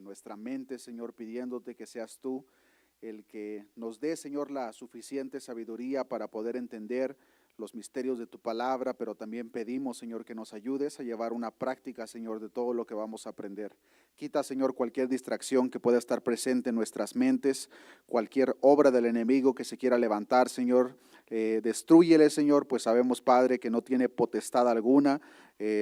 nuestra mente, Señor, pidiéndote que seas tú el que nos dé, Señor, la suficiente sabiduría para poder entender los misterios de tu palabra, pero también pedimos, Señor, que nos ayudes a llevar una práctica, Señor, de todo lo que vamos a aprender. Quita, Señor, cualquier distracción que pueda estar presente en nuestras mentes, cualquier obra del enemigo que se quiera levantar, Señor, destrúyele, Señor, pues sabemos, Padre, que no tiene potestad alguna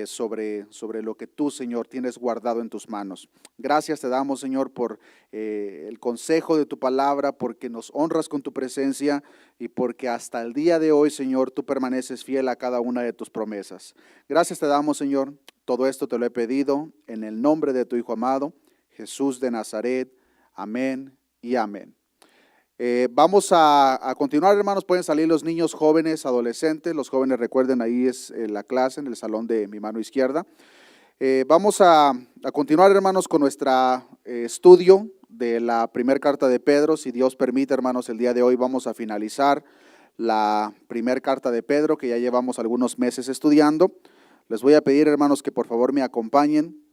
sobre lo que tú, Señor, tienes guardado en tus manos. Gracias te damos, Señor, por el consejo de tu palabra, porque nos honras con tu presencia y porque hasta el día de hoy, Señor, tú permaneces fiel a cada una de tus promesas. Gracias te damos, Señor. Todo esto te lo he pedido en el nombre de tu Hijo amado, Jesús de Nazaret. Amén y amén. Vamos a continuar, hermanos. Pueden salir los niños, jóvenes, adolescentes. Los jóvenes, recuerden, ahí es la clase en el salón de mi mano izquierda. Vamos a continuar, hermanos, con nuestro estudio de la primera carta de Pedro. Si Dios permite, hermanos, el día de hoy vamos a finalizar la primera carta de Pedro, que ya llevamos algunos meses estudiando. Les voy a pedir, hermanos, que por favor me acompañen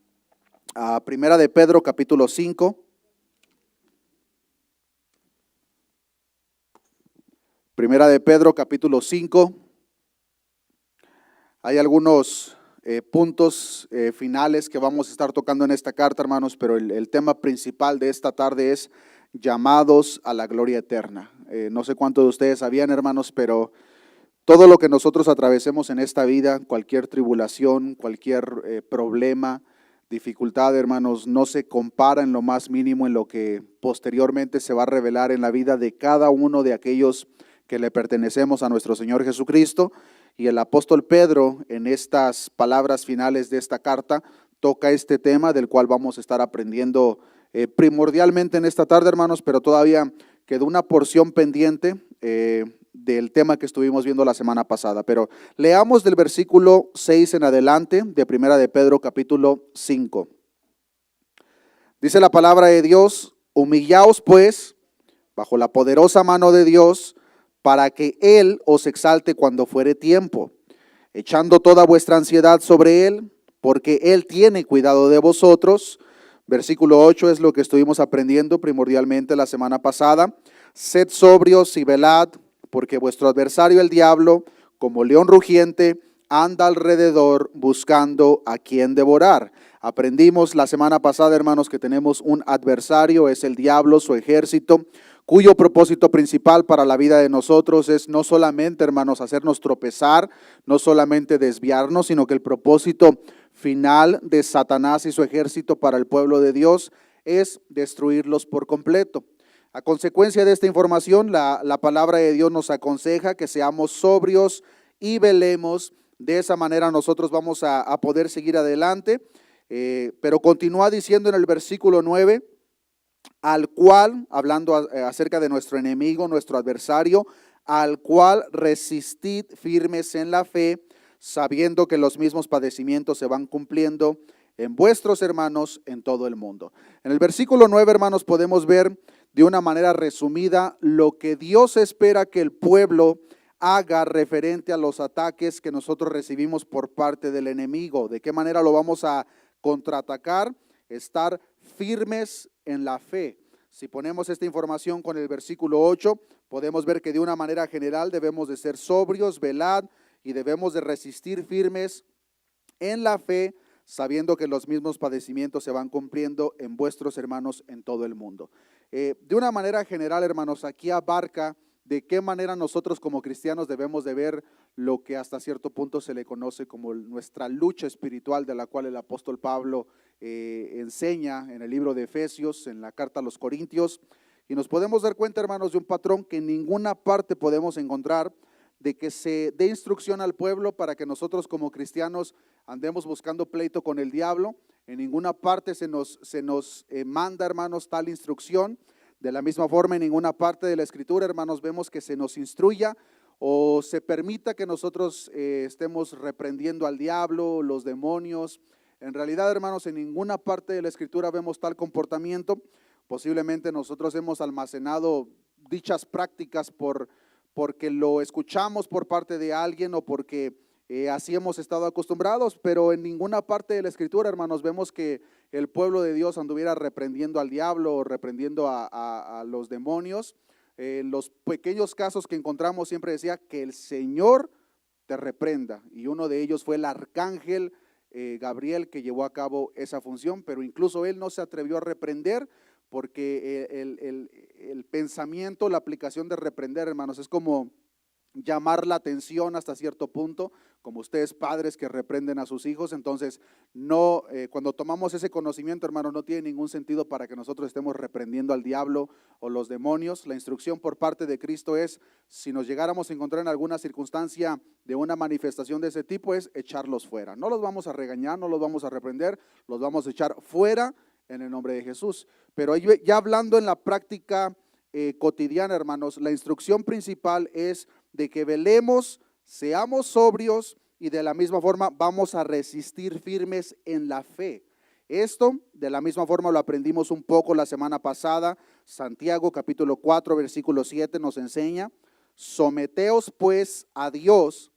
a Primera de Pedro, capítulo 5. Primera de Pedro, capítulo 5. Hay algunos puntos finales que vamos a estar tocando en esta carta, hermanos, pero el tema principal de esta tarde es llamados a la gloria eterna. No sé cuántos de ustedes sabían, hermanos, pero todo lo que nosotros atravesemos en esta vida, cualquier tribulación, cualquier problema, dificultad, hermanos, no se compara en lo más mínimo en lo que posteriormente se va a revelar en la vida de cada uno de aquellos que le pertenecemos a nuestro Señor Jesucristo. Y el apóstol Pedro, en estas palabras finales de esta carta, toca este tema del cual vamos a estar aprendiendo primordialmente en esta tarde, hermanos, pero todavía quedó una porción pendiente del tema que estuvimos viendo la semana pasada. Pero leamos del versículo 6 en adelante de Primera de Pedro, capítulo 5. Dice la palabra de Dios: humillaos pues bajo la poderosa mano de Dios, para que Él os exalte cuando fuere tiempo, echando toda vuestra ansiedad sobre Él, porque Él tiene cuidado de vosotros. Versículo 8 es lo que estuvimos aprendiendo primordialmente la semana pasada. Sed sobrios y velad, porque vuestro adversario el diablo, como león rugiente, anda alrededor buscando a quien devorar. Aprendimos la semana pasada, hermanos, que tenemos un adversario, es el diablo, su ejército, cuyo propósito principal para la vida de nosotros es no solamente, hermanos, hacernos tropezar, no solamente desviarnos, sino que el propósito final de Satanás y su ejército para el pueblo de Dios es destruirlos por completo. A consecuencia de esta información, la palabra de Dios nos aconseja que seamos sobrios y velemos. De esa manera nosotros vamos a poder seguir adelante. Pero continúa diciendo en el versículo 9, al cual, hablando acerca de nuestro enemigo, nuestro adversario, al cual resistid firmes en la fe, sabiendo que los mismos padecimientos se van cumpliendo en vuestros hermanos en todo el mundo. En el versículo 9, hermanos, podemos ver de una manera resumida lo que Dios espera que el pueblo haga referente a los ataques que nosotros recibimos por parte del enemigo. ¿De qué manera lo vamos a contraatacar? Estar firmes en la fe. Si ponemos esta información con el versículo 8, podemos ver que de una manera general debemos de ser sobrios, velad, y debemos de resistir firmes en la fe, sabiendo que los mismos padecimientos se van cumpliendo en vuestros hermanos en todo el mundo. De una manera general, hermanos, aquí abarca de qué manera nosotros como cristianos debemos de ver lo que hasta cierto punto se le conoce como nuestra lucha espiritual, de la cual el apóstol Pablo enseña en el libro de Efesios, en la carta a los Corintios. Y nos podemos dar cuenta, hermanos, de un patrón que en ninguna parte podemos encontrar, de que se dé instrucción al pueblo para que nosotros como cristianos andemos buscando pleito con el diablo. En ninguna parte se nos manda, hermanos, tal instrucción. De la misma forma, en ninguna parte de la Escritura, hermanos, vemos que se nos instruya o se permita que nosotros estemos reprendiendo al diablo, los demonios. En realidad, hermanos, en ninguna parte de la Escritura vemos tal comportamiento. Posiblemente nosotros hemos almacenado dichas prácticas porque lo escuchamos por parte de alguien o porque así hemos estado acostumbrados, pero en ninguna parte de la Escritura, hermanos, vemos que el pueblo de Dios anduviera reprendiendo al diablo o reprendiendo a los demonios. En los pequeños casos que encontramos siempre decía que el Señor te reprenda, y uno de ellos fue el arcángel Gabriel, que llevó a cabo esa función, pero incluso él no se atrevió a reprender, porque el pensamiento, la aplicación de reprender, hermanos, es como llamar la atención hasta cierto punto, como ustedes padres que reprenden a sus hijos. Entonces no, cuando tomamos ese conocimiento, hermano, no tiene ningún sentido para que nosotros estemos reprendiendo al diablo o los demonios. La instrucción por parte de Cristo es, si nos llegáramos a encontrar en alguna circunstancia de una manifestación de ese tipo, es echarlos fuera. No los vamos a regañar, no los vamos a reprender, los vamos a echar fuera en el nombre de Jesús. Pero ya hablando en la práctica cotidiana, hermanos, la instrucción principal es de que velemos, seamos sobrios, y de la misma forma vamos a resistir firmes en la fe. Esto de la misma forma lo aprendimos un poco la semana pasada. Santiago capítulo 4 versículo 7 nos enseña: someteos pues a Dios,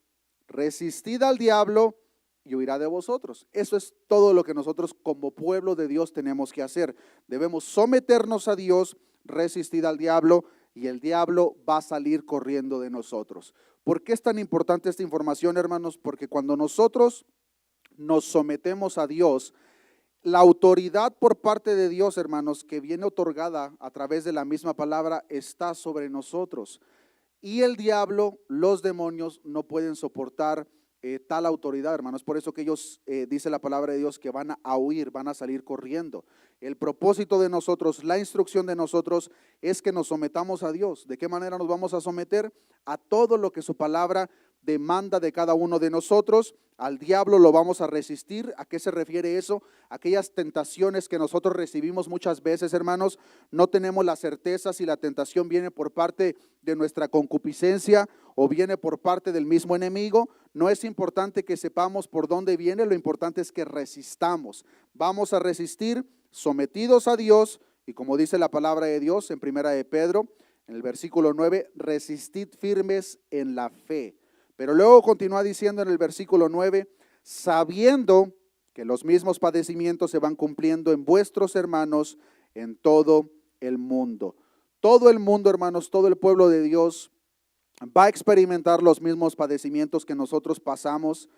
resistid al diablo y huirá de vosotros. Eso es todo lo que nosotros como pueblo de Dios tenemos que hacer. Debemos someternos a Dios, resistir al diablo, y el diablo va a salir corriendo de nosotros. ¿Por qué es tan importante esta información, hermanos? Porque cuando nosotros nos sometemos a Dios, la autoridad por parte de Dios, hermanos, que viene otorgada a través de la misma palabra, está sobre nosotros. Y el diablo, los demonios, no pueden soportar tal autoridad, hermanos. Por eso que ellos, dice la palabra de Dios, que van a huir, van a salir corriendo. El propósito de nosotros, la instrucción de nosotros es que nos sometamos a Dios. ¿De qué manera nos vamos a someter? A todo lo que su palabra demanda de cada uno de nosotros. Al diablo lo vamos a resistir. ¿A qué se refiere eso? Aquellas tentaciones que nosotros recibimos muchas veces, hermanos, no tenemos la certeza si la tentación viene por parte de nuestra concupiscencia o viene por parte del mismo enemigo. No es importante que sepamos por dónde viene, lo importante es que resistamos. Vamos a resistir sometidos a Dios, y como dice la palabra de Dios en primera de Pedro, en el versículo 9, resistid firmes en la fe. Pero luego continúa diciendo en el versículo 9, sabiendo que los mismos padecimientos se van cumpliendo en vuestros hermanos en todo el mundo. Todo el mundo, hermanos, todo el pueblo de Dios va a experimentar los mismos padecimientos que nosotros pasamos,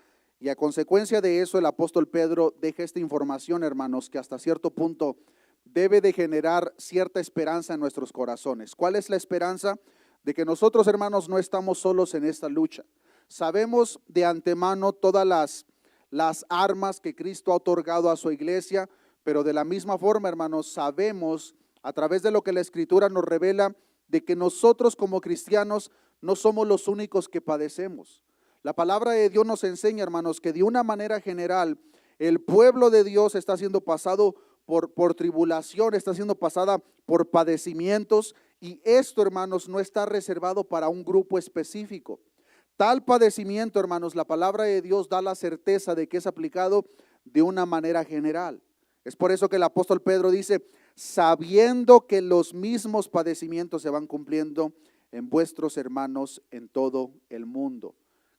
y a consecuencia de eso el apóstol Pedro deja esta información, hermanos, que hasta cierto punto debe de generar cierta esperanza en nuestros corazones. ¿Cuál es la esperanza? De que nosotros, hermanos, no estamos solos en esta lucha. Sabemos de antemano todas las armas que Cristo ha otorgado a su iglesia, pero de la misma forma, hermanos, sabemos a través de lo que la Escritura nos revela, de que nosotros como cristianos no somos los únicos que padecemos. La palabra de Dios nos enseña, hermanos, que de una manera general el pueblo de Dios está siendo pasado por tribulación, está siendo pasada por padecimientos, y esto, hermanos, no está reservado para un grupo específico. Tal padecimiento, hermanos, la palabra de Dios da la certeza de que es aplicado de una manera general. Es por eso que el apóstol Pedro dice, sabiendo que los mismos padecimientos se van cumpliendo en vuestros hermanos en todo el mundo.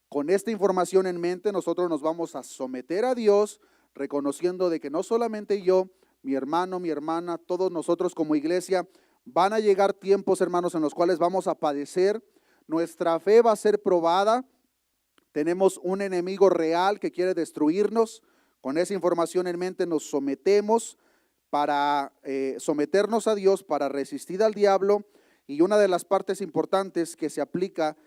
Con esta información en mente, nosotros nos vamos a someter a Dios, reconociendo de que no solamente yo, mi hermano, mi hermana, todos nosotros como iglesia, van a llegar tiempos, hermanos, en los cuales vamos a padecer. Nuestra fe va a ser probada. Tenemos un enemigo real que quiere destruirnos. Con esa información en mente nos sometemos para someternos a Dios, para resistir al diablo. Y una de las partes importantes que se aplica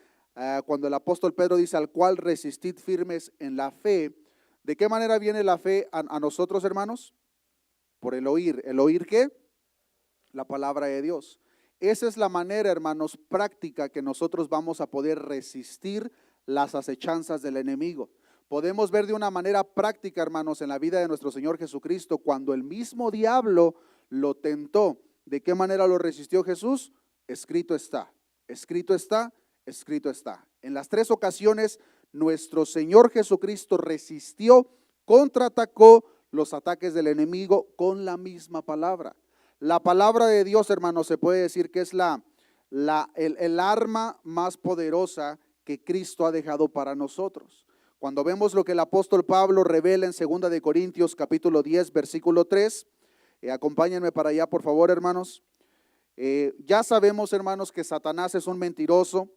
cuando el apóstol Pedro dice, al cual resistid firmes en la fe. ¿De qué manera viene la fe a nosotros, hermanos? Por el oír. ¿El oír qué? La palabra de Dios. Esa es la manera, hermanos, práctica que nosotros vamos a poder resistir las acechanzas del enemigo. Podemos ver de una manera práctica, hermanos, en la vida de nuestro Señor Jesucristo, cuando el mismo diablo lo tentó. ¿De qué manera lo resistió Jesús? Escrito está, escrito está, escrito está. En las tres ocasiones, nuestro Señor Jesucristo resistió, contraatacó los ataques del enemigo con la misma palabra. La palabra de Dios, hermanos, se puede decir que es el arma más poderosa que Cristo ha dejado para nosotros. Cuando vemos lo que el apóstol Pablo revela en 2 de Corintios capítulo 10, versículo 3, acompáñenme para allá, por favor, hermanos. Ya sabemos, hermanos, que Satanás es un mentiroso.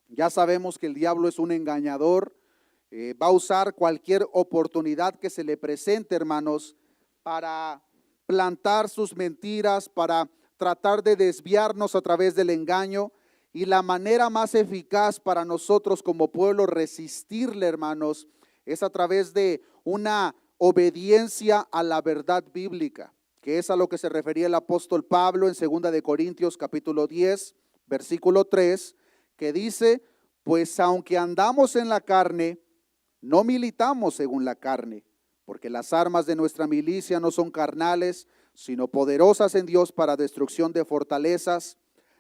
Ya sabemos que el diablo es un engañador. Va a usar cualquier oportunidad que se le presente, hermanos, para plantar sus mentiras, para tratar de desviarnos a través del engaño. Y la manera más eficaz para nosotros como pueblo resistirle, hermanos, es a través de una obediencia a la verdad bíblica, que es a lo que se refería el apóstol Pablo en 2 de Corintios capítulo 10, versículo 3, que dice: pues aunque andamos en la carne, no militamos según la carne, porque las armas de nuestra milicia no son carnales, sino poderosas en Dios para destrucción de fortalezas,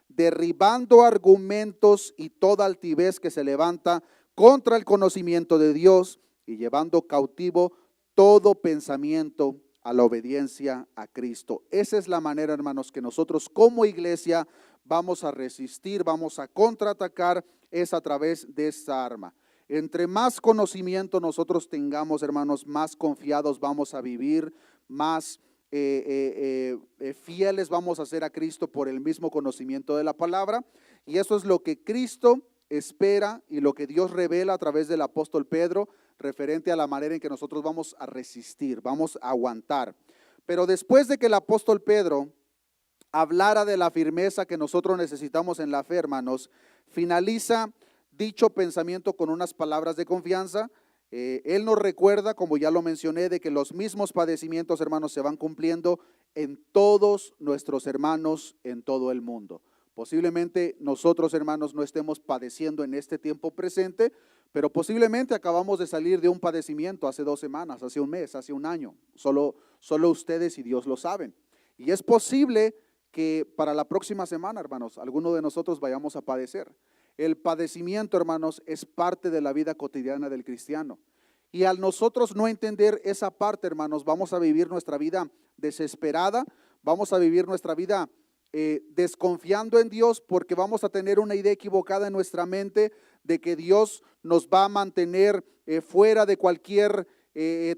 derribando argumentos y toda altivez que se levanta contra el conocimiento de Dios y llevando cautivo todo pensamiento a la obediencia a Cristo. Esa es la manera, hermanos, que nosotros como iglesia vamos a resistir, vamos a contraatacar, es a través de esta arma. Entre más conocimiento nosotros tengamos, hermanos, más confiados vamos a vivir, más fieles vamos a ser a Cristo por el mismo conocimiento de la palabra. Y eso es lo que Cristo espera y lo que Dios revela a través del apóstol Pedro referente a la manera en que nosotros vamos a resistir, vamos a aguantar. Pero después de que el apóstol Pedro hablara de la firmeza que nosotros necesitamos en la fe, hermanos, finaliza dicho pensamiento con unas palabras de confianza. Él nos recuerda, como ya lo mencioné, de que los mismos padecimientos, hermanos, se van cumpliendo en todos nuestros hermanos en todo el mundo. Posiblemente nosotros, hermanos, no estemos padeciendo en este tiempo presente, pero posiblemente acabamos de salir de un padecimiento hace 2 semanas, hace un mes, hace un año. Solo ustedes y Dios lo saben. Y es posible que para la próxima semana, hermanos, alguno de nosotros vayamos a padecer. El padecimiento, hermanos, es parte de la vida cotidiana del cristiano. Y al nosotros no entender esa parte, hermanos, vamos a vivir nuestra vida desesperada, vamos a vivir nuestra vida desconfiando en Dios, porque vamos a tener una idea equivocada en nuestra mente de que Dios nos va a mantener fuera de cualquier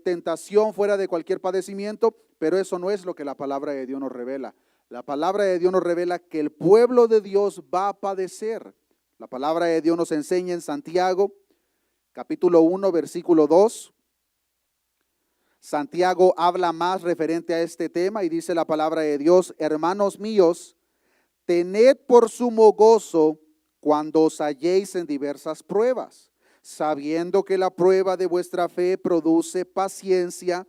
tentación, fuera de cualquier padecimiento, pero eso no es lo que la palabra de Dios nos revela. La palabra de Dios nos revela que el pueblo de Dios va a padecer. La palabra de Dios nos enseña en Santiago, capítulo 1, versículo 2. Santiago habla más referente a este tema y dice la palabra de Dios: hermanos míos, tened por sumo gozo cuando os halléis en diversas pruebas, sabiendo que la prueba de vuestra fe produce paciencia,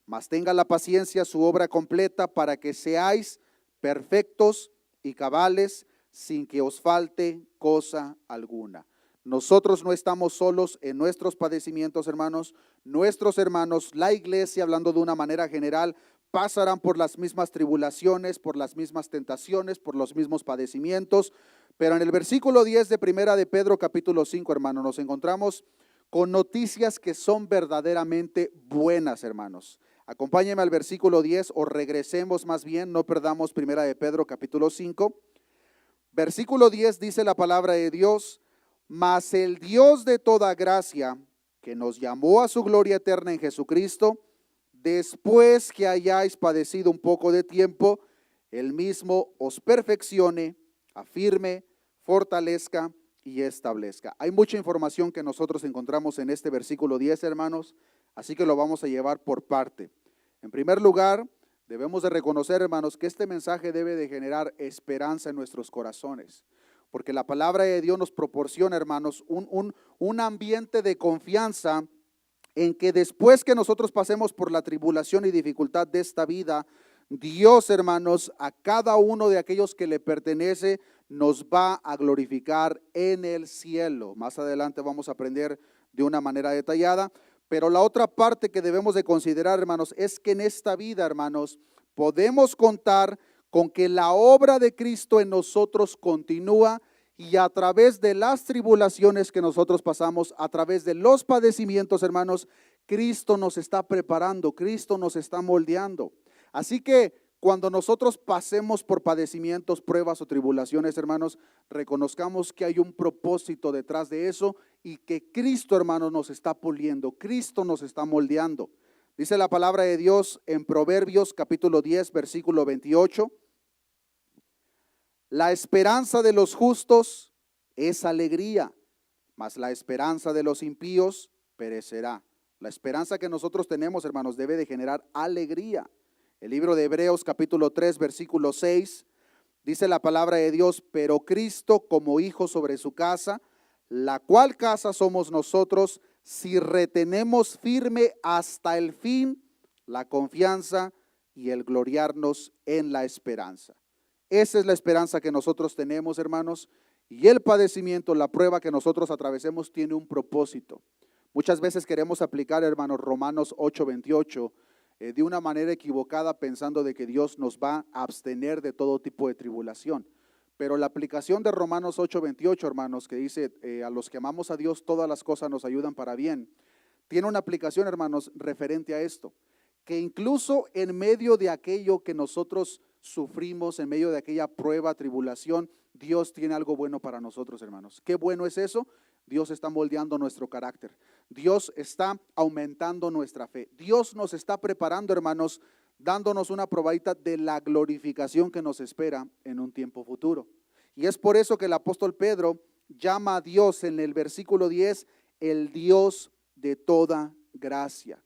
mas tenga la paciencia su obra completa para que seáis perfectos y cabales, sin que os falte cosa alguna. Nosotros no estamos solos en nuestros padecimientos, hermanos. Nuestros hermanos, la iglesia, hablando de una manera general, pasarán por las mismas tribulaciones, por las mismas tentaciones, por los mismos padecimientos. Pero en el versículo 10 de Primera de Pedro, capítulo 5, hermanos, nos encontramos con noticias que son verdaderamente buenas, hermanos. Acompáñenme al versículo 10, o regresemos más bien, no perdamos Primera de Pedro, capítulo 5. Versículo 10 dice la palabra de Dios: mas el Dios de toda gracia, que nos llamó a su gloria eterna en Jesucristo, después que hayáis padecido un poco de tiempo, Él mismo os perfeccione, afirme, fortalezca y establezca. Hay mucha información que nosotros encontramos en este versículo 10, hermanos, así que lo vamos a llevar por parte. En primer lugar, debemos de reconocer, hermanos, que este mensaje debe de generar esperanza en nuestros corazones, porque la palabra de Dios nos proporciona, hermanos, un ambiente de confianza en que después que nosotros pasemos por la tribulación y dificultad de esta vida, Dios, hermanos, a cada uno de aquellos que le pertenece, nos va a glorificar en el cielo. Más adelante vamos a aprender de una manera detallada. Pero la otra parte que debemos de considerar, hermanos, es que en esta vida, hermanos, podemos contar con que la obra de Cristo en nosotros continúa, y a través de las tribulaciones que nosotros pasamos, a través de los padecimientos, hermanos, Cristo nos está preparando, Cristo nos está moldeando. Así que cuando nosotros pasemos por padecimientos, pruebas o tribulaciones, hermanos, reconozcamos que hay un propósito detrás de eso y que Cristo, hermanos, nos está puliendo, Cristo nos está moldeando. Dice la palabra de Dios en Proverbios capítulo 10, versículo 28. La esperanza de los justos es alegría, mas la esperanza de los impíos perecerá. La esperanza que nosotros tenemos, hermanos, debe de generar alegría. El libro de Hebreos capítulo 3, versículo 6, dice la palabra de Dios, pero Cristo como hijo sobre su casa, la cual casa somos nosotros, si retenemos firme hasta el fin la confianza y el gloriarnos en la esperanza. Esa es la esperanza que nosotros tenemos, hermanos, y el padecimiento, la prueba que nosotros atravesemos tiene un propósito. Muchas veces queremos aplicar, hermanos, Romanos 8:28 de una manera equivocada, pensando de que Dios nos va a abstener de todo tipo de tribulación. Pero la aplicación de Romanos 8:28, hermanos, que dice, a los que amamos a Dios, todas las cosas nos ayudan para bien, tiene una aplicación, hermanos, referente a esto, que incluso en medio de aquello que nosotros sufrimos, en medio de aquella prueba, tribulación, Dios tiene algo bueno para nosotros, hermanos. ¿Qué bueno es eso? Dios está moldeando nuestro carácter. Dios está aumentando nuestra fe. Dios nos está preparando, hermanos, dándonos una probadita de la glorificación que nos espera en un tiempo futuro. Y es por eso que el apóstol Pedro llama a Dios en el versículo 10, el Dios de toda gracia.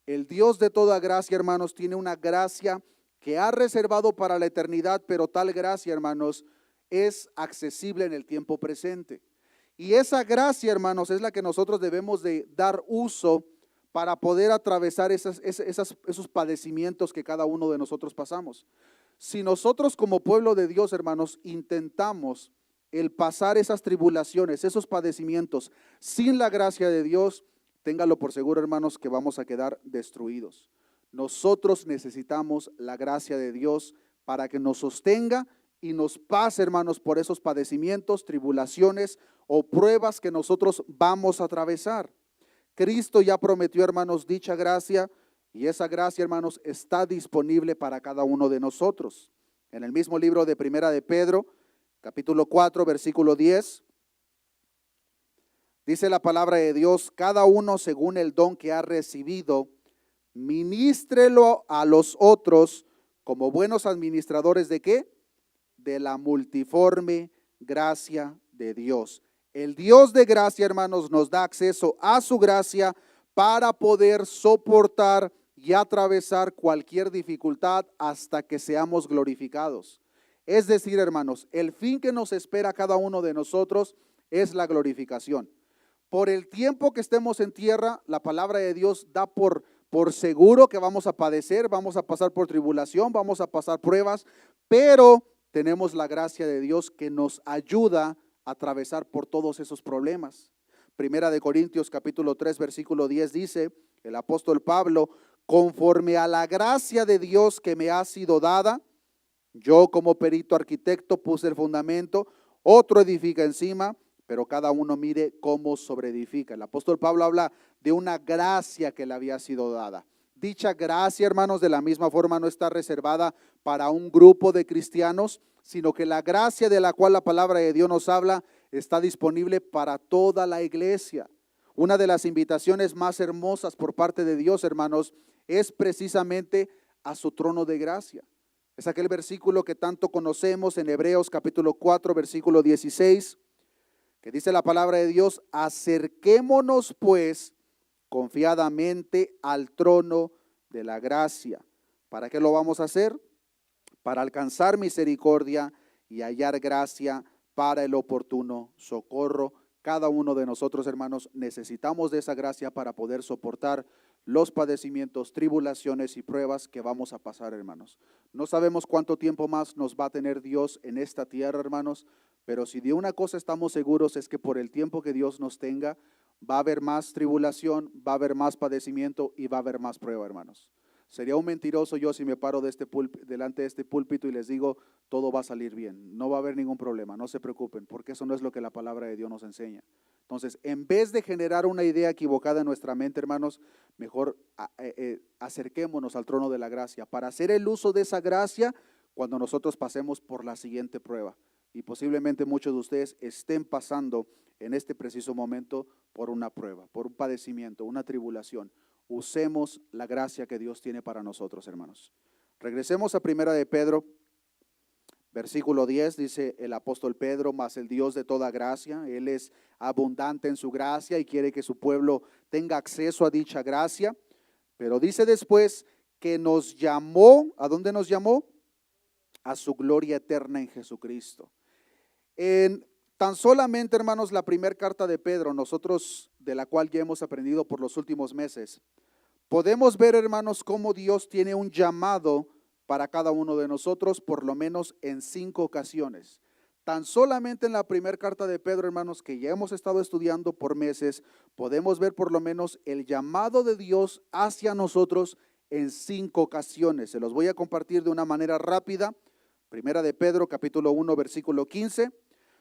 El Dios de toda gracia, hermanos, tiene una gracia que ha reservado para la eternidad, pero tal gracia, hermanos, es accesible en el tiempo presente. Y esa gracia, hermanos, es la que nosotros debemos de dar uso para poder atravesar esos padecimientos que cada uno de nosotros pasamos. Si nosotros como pueblo de Dios, hermanos, intentamos el pasar esas tribulaciones, esos padecimientos sin la gracia de Dios, téngalo por seguro, hermanos, que vamos a quedar destruidos. Nosotros necesitamos la gracia de Dios para que nos sostenga y nos pase, hermanos, por esos padecimientos, tribulaciones o pruebas que nosotros vamos a atravesar. Cristo ya prometió, hermanos, dicha gracia, y esa gracia, hermanos, está disponible para cada uno de nosotros. En el mismo libro de Primera de Pedro, capítulo 4, versículo 10, dice la palabra de Dios, cada uno según el don que ha recibido, ministrelo a los otros como buenos administradores ¿de qué? De la multiforme gracia de Dios. El Dios de gracia, hermanos, nos da acceso a su gracia para poder soportar y atravesar cualquier dificultad hasta que seamos glorificados. Es decir, hermanos, el fin que nos espera a cada uno de nosotros es la glorificación. Por el tiempo que estemos en tierra, la palabra de Dios da por seguro que vamos a padecer, vamos a pasar por tribulación, vamos a pasar pruebas, pero tenemos la gracia de Dios que nos ayuda a atravesar por todos esos problemas. Primera de Corintios capítulo 3 versículo 10 dice, el apóstol Pablo, conforme a la gracia de Dios que me ha sido dada, yo como perito arquitecto puse el fundamento, otro edifica encima, pero cada uno mire cómo sobreedifica. El apóstol Pablo habla de una gracia que le había sido dada. Dicha gracia, hermanos, de la misma forma no está reservada para un grupo de cristianos, sino que la gracia de la cual la palabra de Dios nos habla está disponible para toda la iglesia. Una de las invitaciones más hermosas por parte de Dios, hermanos, es precisamente a su trono de gracia. Es aquel versículo que tanto conocemos en Hebreos capítulo 4, versículo 16, que dice la palabra de Dios, acerquémonos pues confiadamente al trono de la gracia. ¿Para qué lo vamos a hacer? Para alcanzar misericordia y hallar gracia para el oportuno socorro. Cada uno de nosotros, hermanos, necesitamos de esa gracia para poder soportar los padecimientos, tribulaciones y pruebas que vamos a pasar, hermanos. No sabemos cuánto tiempo más nos va a tener Dios en esta tierra, hermanos, pero si de una cosa estamos seguros es que por el tiempo que Dios nos tenga, va a haber más tribulación, va a haber más padecimiento y va a haber más prueba, hermanos. Sería un mentiroso yo si me paro delante de este púlpito y les digo, todo va a salir bien, no va a haber ningún problema, no se preocupen, porque eso no es lo que la palabra de Dios nos enseña. Entonces, en vez de generar una idea equivocada en nuestra mente, hermanos, mejor acerquémonos al trono de la gracia para hacer el uso de esa gracia cuando nosotros pasemos por la siguiente prueba. Y posiblemente muchos de ustedes estén pasando en este preciso momento por una prueba, por un padecimiento, una tribulación. Usemos la gracia que Dios tiene para nosotros, hermanos. Regresemos a Primera de Pedro, versículo 10, dice el apóstol Pedro: mas el Dios de toda gracia, Él es abundante en su gracia y quiere que su pueblo tenga acceso a dicha gracia. Pero dice después que nos llamó, ¿a dónde nos llamó? A su gloria eterna en Jesucristo. Tan solamente, hermanos, la primera carta de Pedro, nosotros de la cual ya hemos aprendido por los últimos meses, podemos ver, hermanos, cómo Dios tiene un llamado para cada uno de nosotros, por lo menos en 5 ocasiones. Tan solamente en la primera carta de Pedro, hermanos, que ya hemos estado estudiando por meses, podemos ver por lo menos el llamado de Dios hacia nosotros en 5 ocasiones. Se los voy a compartir de una manera rápida. Primera de Pedro, capítulo 1, versículo 15.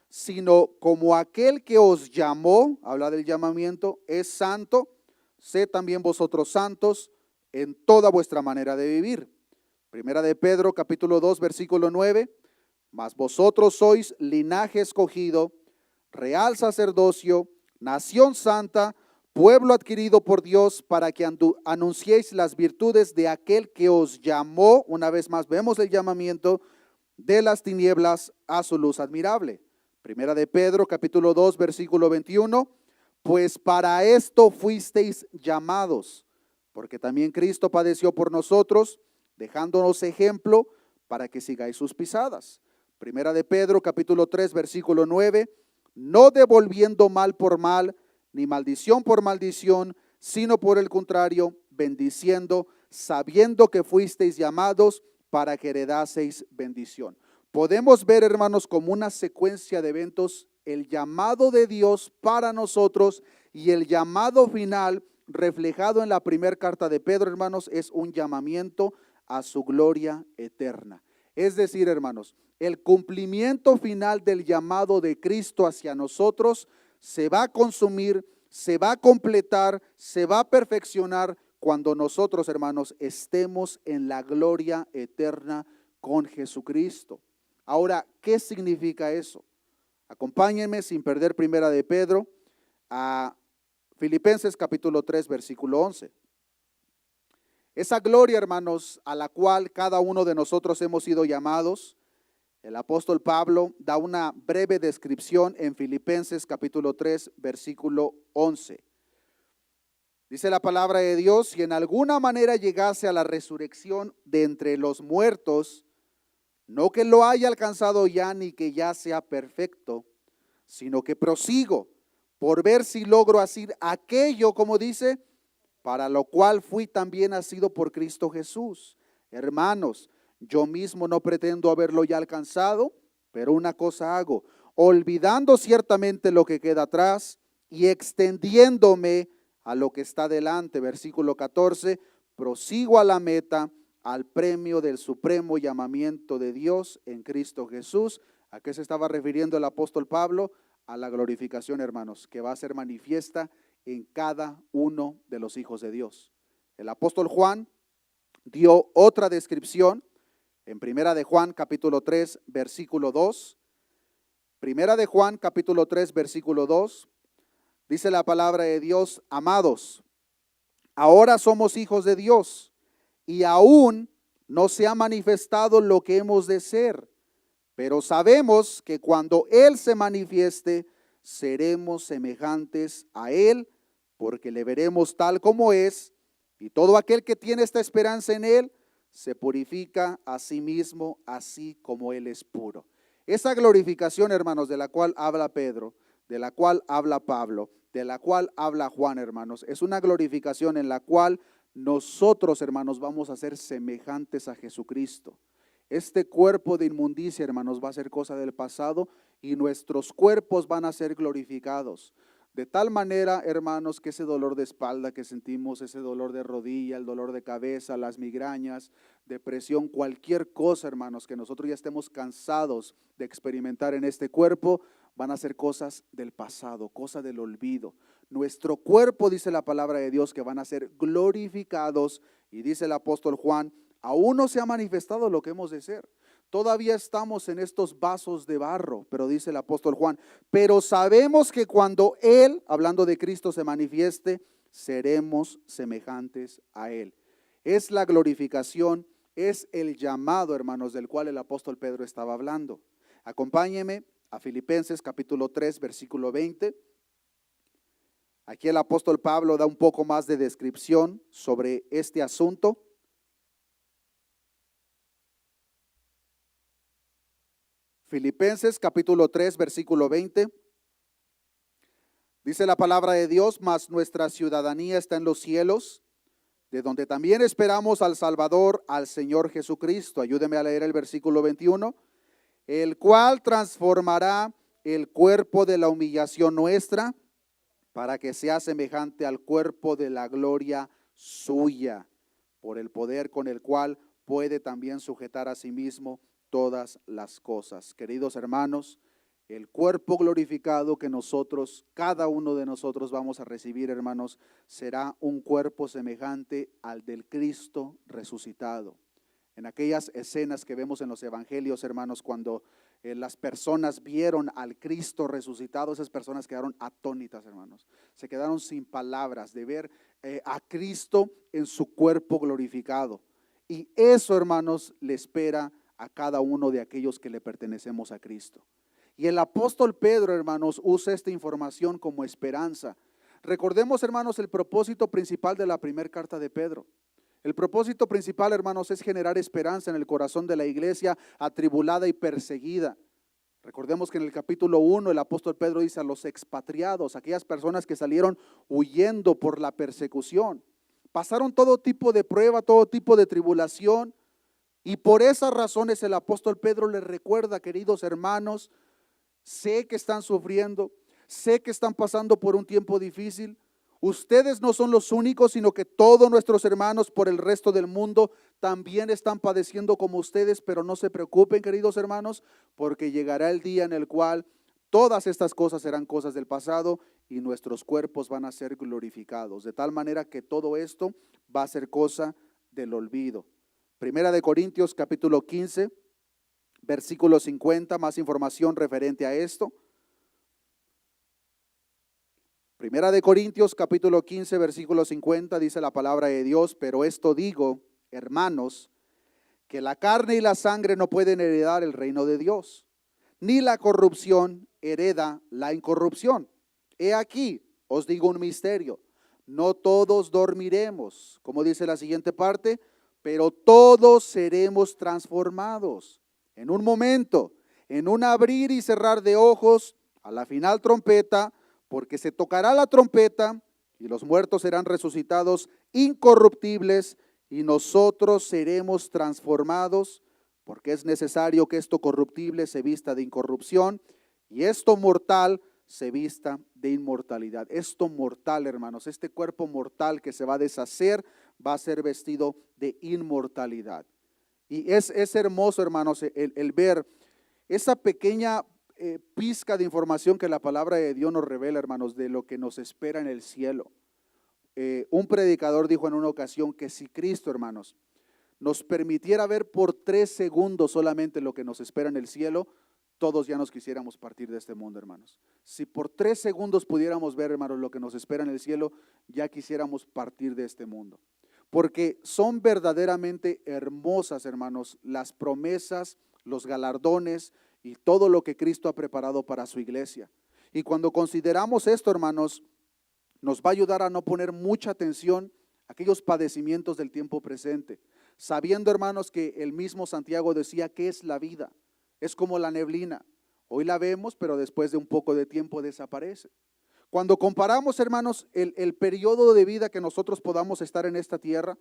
Sino como aquel que os llamó, habla del llamamiento, es santo, sed también vosotros santos en toda vuestra manera de vivir. Primera de Pedro, capítulo 2, versículo 9. Mas vosotros sois linaje escogido, real sacerdocio, nación santa, pueblo adquirido por Dios, para que anunciéis las virtudes de aquel que os llamó. Una vez más vemos el llamamiento: de las tinieblas a su luz admirable. Primera de Pedro, capítulo 2, versículo 21. Pues para esto fuisteis llamados, porque también Cristo padeció por nosotros, dejándonos ejemplo para que sigáis sus pisadas. Primera de Pedro, capítulo 3, versículo 9. No devolviendo mal por mal, ni maldición por maldición, sino por el contrario, bendiciendo, sabiendo que fuisteis llamados para que heredaseis bendición. Podemos ver, hermanos, como una secuencia de eventos, el llamado de Dios para nosotros, y el llamado final reflejado en la primera carta de Pedro, hermanos, es un llamamiento a su gloria eterna. Es decir, hermanos, el cumplimiento final del llamado de Cristo hacia nosotros se va a consumir, se va a completar, se va a perfeccionar cuando nosotros, hermanos, estemos en la gloria eterna con Jesucristo. Ahora, ¿qué significa eso? Acompáñenme sin perder Primera de Pedro a Filipenses capítulo 3, versículo 11. Esa gloria, hermanos, a la cual cada uno de nosotros hemos sido llamados, el apóstol Pablo da una breve descripción en Filipenses capítulo 3, versículo 11. Dice la palabra de Dios: si en alguna manera llegase a la resurrección de entre los muertos, no que lo haya alcanzado ya ni que ya sea perfecto, sino que prosigo por ver si logro hacer aquello, como dice, para lo cual fui también nacido por Cristo Jesús. Hermanos, yo mismo no pretendo haberlo ya alcanzado, pero una cosa hago, olvidando ciertamente lo que queda atrás y extendiéndome a lo que está delante. Versículo 14, prosigo a la meta, al premio del supremo llamamiento de Dios en Cristo Jesús. ¿A qué se estaba refiriendo el apóstol Pablo? A la glorificación, hermanos, que va a ser manifiesta en cada uno de los hijos de Dios. El apóstol Juan dio otra descripción en Primera de Juan capítulo 3, versículo 2. Primera de Juan capítulo 3, versículo 2. Dice la palabra de Dios: amados, ahora somos hijos de Dios, y aún no se ha manifestado lo que hemos de ser, pero sabemos que cuando Él se manifieste, seremos semejantes a Él, porque le veremos tal como es, y todo aquel que tiene esta esperanza en Él, se purifica a sí mismo, así como Él es puro. Esa glorificación, hermanos, de la cual habla Pedro, de la cual habla Pablo, de la cual habla Juan, hermanos, es una glorificación en la cual nosotros, hermanos, vamos a ser semejantes a Jesucristo. Este cuerpo de inmundicia, hermanos, va a ser cosa del pasado y nuestros cuerpos van a ser glorificados. De tal manera, hermanos, que ese dolor de espalda que sentimos, ese dolor de rodilla, el dolor de cabeza, las migrañas, depresión, cualquier cosa, hermanos, que nosotros ya estemos cansados de experimentar en este cuerpo, van a ser cosas del pasado, cosas del olvido. Nuestro cuerpo, dice la palabra de Dios, que van a ser glorificados, y dice el apóstol Juan, aún no se ha manifestado lo que hemos de ser. Todavía estamos en estos vasos de barro, pero dice el apóstol Juan, pero sabemos que cuando Él, hablando de Cristo, se manifieste, seremos semejantes a Él. Es la glorificación, es el llamado, hermanos, del cual el apóstol Pedro estaba hablando. Acompáñeme a Filipenses capítulo 3, versículo 20. Aquí el apóstol Pablo da un poco más de descripción sobre este asunto. Filipenses capítulo 3, versículo 20. Dice la palabra de Dios, mas nuestra ciudadanía está en los cielos, de donde también esperamos al Salvador, al Señor Jesucristo. Ayúdeme a leer el versículo 21. El cual transformará el cuerpo de la humillación nuestra, para que sea semejante al cuerpo de la gloria suya, por el poder con el cual puede también sujetar a sí mismo todas las cosas. Queridos hermanos, el cuerpo glorificado que nosotros, cada uno de nosotros vamos a recibir, hermanos, será un cuerpo semejante al del Cristo resucitado. En aquellas escenas que vemos en los evangelios, hermanos, cuando las personas vieron al Cristo resucitado, esas personas quedaron atónitas, hermanos. Se quedaron sin palabras de ver a Cristo en su cuerpo glorificado. Y eso, hermanos, le espera a cada uno de aquellos que le pertenecemos a Cristo. Y el apóstol Pedro, hermanos, usa esta información como esperanza. Recordemos, hermanos, el propósito principal de la primera carta de Pedro. El propósito principal, hermanos, es generar esperanza en el corazón de la iglesia atribulada y perseguida. Recordemos que en el capítulo 1 el apóstol Pedro dice a los expatriados, aquellas personas que salieron huyendo por la persecución, pasaron todo tipo de prueba, todo tipo de tribulación, y por esas razones el apóstol Pedro les recuerda, queridos hermanos, sé que están sufriendo, sé que están pasando por un tiempo difícil. Ustedes no son los únicos, sino que todos nuestros hermanos por el resto del mundo también están padeciendo como ustedes, pero no se preocupen, queridos hermanos, porque llegará el día en el cual todas estas cosas serán cosas del pasado y nuestros cuerpos van a ser glorificados, de tal manera que todo esto va a ser cosa del olvido. Primera de Corintios capítulo 15, versículo 50, más información referente a esto. Primera de Corintios capítulo 15, versículo 50, dice la palabra de Dios, pero esto digo, hermanos, que la carne y la sangre no pueden heredar el reino de Dios, ni la corrupción hereda la incorrupción. He aquí, os digo un misterio, no todos dormiremos, como dice la siguiente parte, pero todos seremos transformados en un momento, en un abrir y cerrar de ojos, a la final trompeta, porque se tocará la trompeta y los muertos serán resucitados incorruptibles y nosotros seremos transformados, porque es necesario que esto corruptible se vista de incorrupción y esto mortal se vista de inmortalidad. Esto mortal, hermanos, este cuerpo mortal que se va a deshacer va a ser vestido de inmortalidad. Y es hermoso, hermanos, el ver esa pequeña pizca de información que la palabra de Dios nos revela, hermanos, de lo que nos espera en el cielo. Un predicador dijo en una ocasión que si Cristo, hermanos, nos permitiera ver por 3 segundos solamente lo que nos espera en el cielo, todos ya nos quisiéramos partir de este mundo, hermanos. Si por 3 segundos pudiéramos ver, hermanos, lo que nos espera en el cielo, ya quisiéramos partir de este mundo. Porque son verdaderamente hermosas, hermanos, las promesas, los galardones y todo lo que Cristo ha preparado para su iglesia. Y cuando consideramos esto, hermanos, nos va a ayudar a no poner mucha atención a aquellos padecimientos del tiempo presente, sabiendo, hermanos, que el mismo Santiago decía que es la vida, es como la neblina, hoy la vemos, pero después de un poco de tiempo desaparece. Cuando comparamos, hermanos, el periodo de vida que nosotros podamos estar en esta tierra,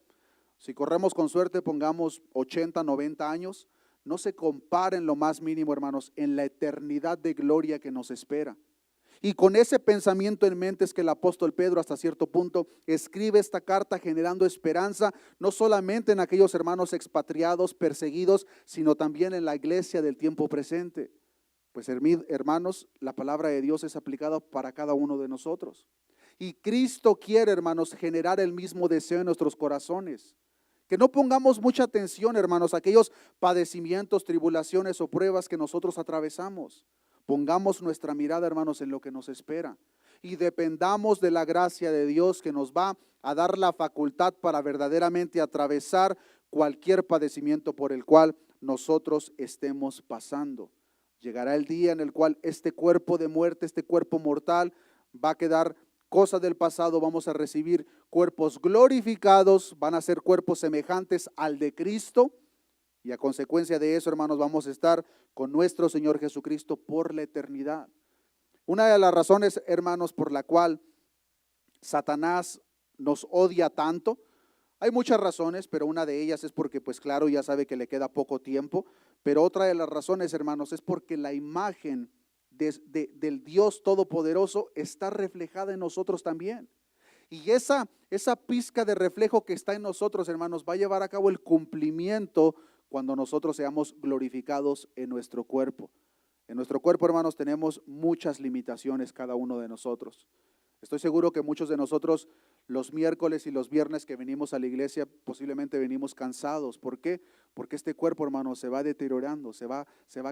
si corremos con suerte, pongamos 80, 90 años, no se compara en lo más mínimo, hermanos, en la eternidad de gloria que nos espera. Y con ese pensamiento en mente es que el apóstol Pedro hasta cierto punto escribe esta carta generando esperanza, no solamente en aquellos hermanos expatriados, perseguidos, sino también en la iglesia del tiempo presente. Pues hermanos, la palabra de Dios es aplicada para cada uno de nosotros. Y Cristo quiere, hermanos, generar el mismo deseo en nuestros corazones. Que no pongamos mucha atención, hermanos, a aquellos padecimientos, tribulaciones o pruebas que nosotros atravesamos. Pongamos nuestra mirada, hermanos, en lo que nos espera. Y dependamos de la gracia de Dios que nos va a dar la facultad para verdaderamente atravesar cualquier padecimiento por el cual nosotros estemos pasando. Llegará el día en el cual este cuerpo de muerte, este cuerpo mortal, va a quedar cosa del pasado. Vamos a recibir cuerpos glorificados, van a ser cuerpos semejantes al de Cristo. Y a consecuencia de eso, hermanos, vamos a estar con nuestro Señor Jesucristo por la eternidad. Una de las razones, hermanos, por la cual Satanás nos odia tanto, hay muchas razones, pero una de ellas es porque, pues claro, ya sabe que le queda poco tiempo. Pero otra de las razones, hermanos, es porque la imagen del Dios Todopoderoso está reflejada en nosotros también. Y esa pizca de reflejo que está en nosotros, hermanos, va a llevar a cabo el cumplimiento cuando nosotros seamos glorificados en nuestro cuerpo. En nuestro cuerpo, hermanos, tenemos muchas limitaciones cada uno de nosotros. Estoy seguro que muchos de nosotros los miércoles y los viernes que venimos a la iglesia posiblemente venimos cansados. ¿Por qué? Porque este cuerpo, hermanos, se va deteriorando, se va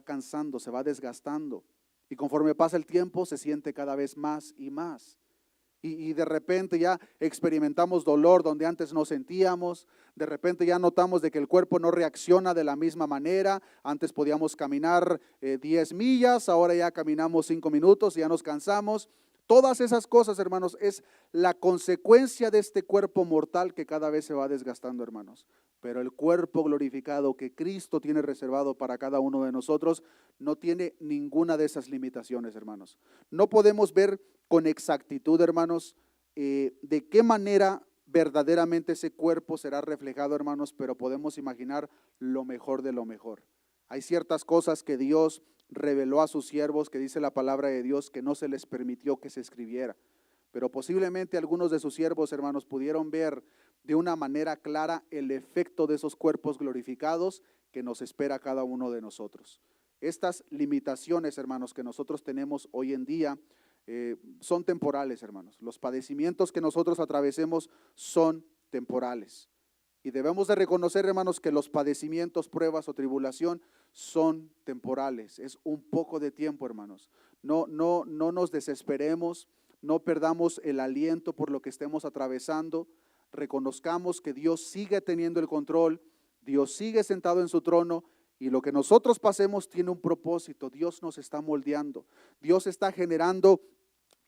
cansando, se va desgastando. Y conforme pasa el tiempo se siente cada vez más y más. Y de repente ya experimentamos dolor donde antes no sentíamos. De repente ya notamos de que el cuerpo no reacciona de la misma manera. Antes podíamos caminar 10 millas, ahora ya caminamos 5 minutos y ya nos cansamos. Todas esas cosas, hermanos, es la consecuencia de este cuerpo mortal que cada vez se va desgastando, hermanos. Pero el cuerpo glorificado que Cristo tiene reservado para cada uno de nosotros no tiene ninguna de esas limitaciones, hermanos. No podemos ver con exactitud, hermanos, de qué manera verdaderamente ese cuerpo será reflejado, hermanos, pero podemos imaginar lo mejor de lo mejor. Hay ciertas cosas que Dios reveló a sus siervos, que dice la palabra de Dios, que no se les permitió que se escribiera. Pero posiblemente algunos de sus siervos, hermanos, pudieron ver de una manera clara el efecto de esos cuerpos glorificados que nos espera a cada uno de nosotros. Estas limitaciones, hermanos, que nosotros tenemos hoy en día son temporales, hermanos. Los padecimientos que nosotros atravesemos son temporales. Y debemos de reconocer, hermanos, que los padecimientos, pruebas o tribulación son temporales. Es un poco de tiempo, hermanos. No nos desesperemos, no perdamos el aliento por lo que estemos atravesando. Reconozcamos que Dios sigue teniendo el control, Dios sigue sentado en su trono y lo que nosotros pasemos tiene un propósito. Dios nos está moldeando, Dios está generando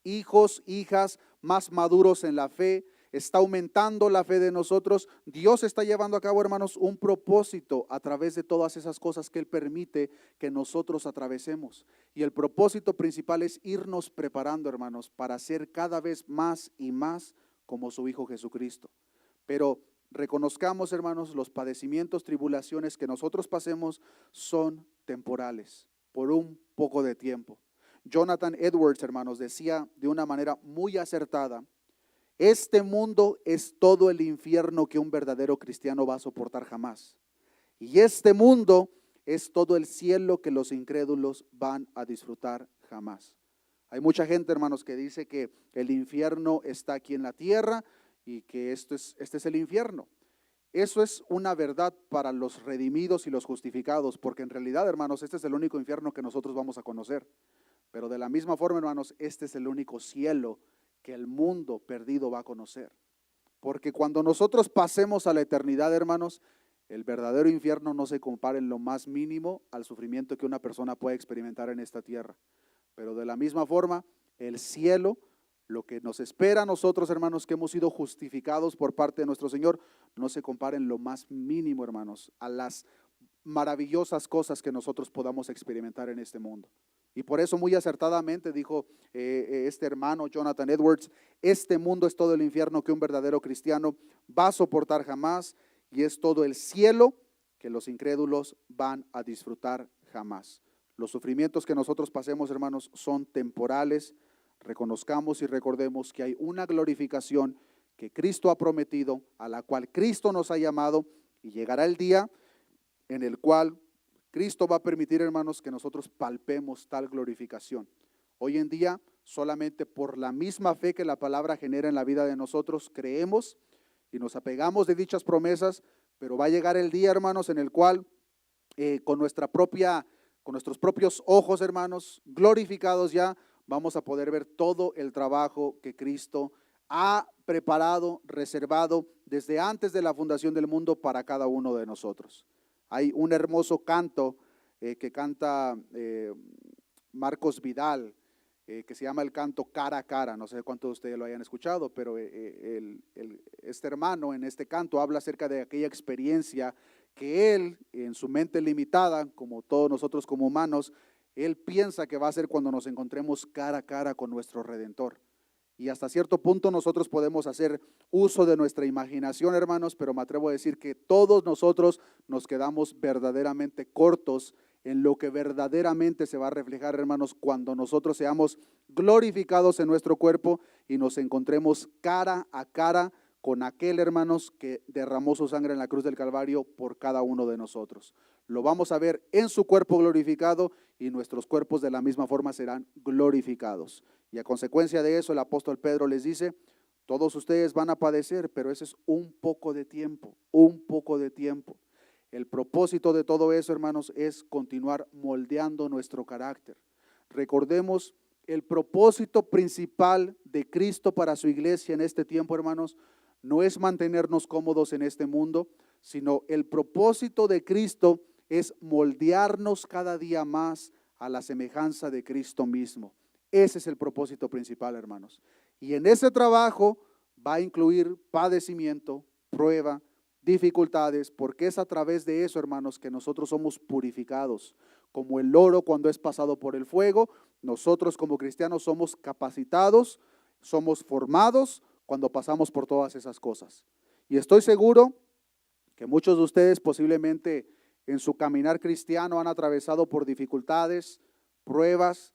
hijos, hijas más maduros en la fe, está aumentando la fe de nosotros. Dios está llevando a cabo, hermanos, un propósito a través de todas esas cosas que Él permite que nosotros atravesemos. Y el propósito principal es irnos preparando, hermanos, para ser cada vez más y más como su Hijo Jesucristo. Pero reconozcamos, hermanos, los padecimientos, tribulaciones que nosotros pasemos son temporales, por un poco de tiempo. Jonathan Edwards, hermanos, decía de una manera muy acertada: este mundo es todo el infierno que un verdadero cristiano va a soportar jamás. Y este mundo es todo el cielo que los incrédulos van a disfrutar jamás. Hay mucha gente, hermanos, que dice que el infierno está aquí en la tierra y que este es el infierno. Eso es una verdad para los redimidos y los justificados, porque en realidad, hermanos, este es el único infierno que nosotros vamos a conocer. Pero de la misma forma, hermanos, este es el único cielo que el mundo perdido va a conocer. Porque cuando nosotros pasemos a la eternidad, hermanos, el verdadero infierno no se compara en lo más mínimo al sufrimiento que una persona puede experimentar en esta tierra. Pero de la misma forma, el cielo, lo que nos espera a nosotros, hermanos, que hemos sido justificados por parte de nuestro Señor, no se compara en lo más mínimo, hermanos, a las maravillosas cosas que nosotros podamos experimentar en este mundo. Y por eso muy acertadamente dijo este hermano Jonathan Edwards: este mundo es todo el infierno que un verdadero cristiano va a soportar jamás, y es todo el cielo que los incrédulos van a disfrutar jamás. Los sufrimientos que nosotros pasemos, hermanos, son temporales. reconozcamos y recordemos que hay una glorificación que Cristo ha prometido, a la cual Cristo nos ha llamado, y llegará el día en el cual Cristo va a permitir, hermanos, que nosotros palpemos tal glorificación. Hoy en día, solamente por la misma fe que la palabra genera en la vida de nosotros, creemos y nos apegamos de dichas promesas, pero va a llegar el día, hermanos, en el cual con nuestros propios ojos, hermanos, glorificados ya, vamos a poder ver todo el trabajo que Cristo ha preparado, reservado desde antes de la fundación del mundo para cada uno de nosotros. Hay un hermoso canto que canta Marcos Vidal, que se llama el canto Cara a Cara. No sé cuántos de ustedes lo hayan escuchado, pero este hermano en este canto habla acerca de aquella experiencia que él, en su mente limitada, como todos nosotros como humanos, él piensa que va a ser cuando nos encontremos cara a cara con nuestro Redentor. Y hasta cierto punto nosotros podemos hacer uso de nuestra imaginación, hermanos, pero me atrevo a decir que todos nosotros nos quedamos verdaderamente cortos en lo que verdaderamente se va a reflejar, hermanos, cuando nosotros seamos glorificados en nuestro cuerpo y nos encontremos cara a cara con aquel, hermanos, que derramó su sangre en la cruz del Calvario por cada uno de nosotros. Lo vamos a ver en su cuerpo glorificado y nuestros cuerpos de la misma forma serán glorificados. Y a consecuencia de eso, el apóstol Pedro les dice: todos ustedes van a padecer, pero ese es un poco de tiempo, un poco de tiempo. El propósito de todo eso, hermanos, es continuar moldeando nuestro carácter. Recordemos el propósito principal de Cristo para su iglesia en este tiempo, hermanos, no es mantenernos cómodos en este mundo, sino el propósito de Cristo es moldearnos cada día más a la semejanza de Cristo mismo. Ese es el propósito principal, hermanos. Y en ese trabajo va a incluir padecimiento, prueba, dificultades, porque es a través de eso, hermanos, que nosotros somos purificados. Como el oro cuando es pasado por el fuego, nosotros como cristianos somos capacitados, somos formados cuando pasamos por todas esas cosas. Y estoy seguro que muchos de ustedes posiblemente en su caminar cristiano han atravesado por dificultades, pruebas,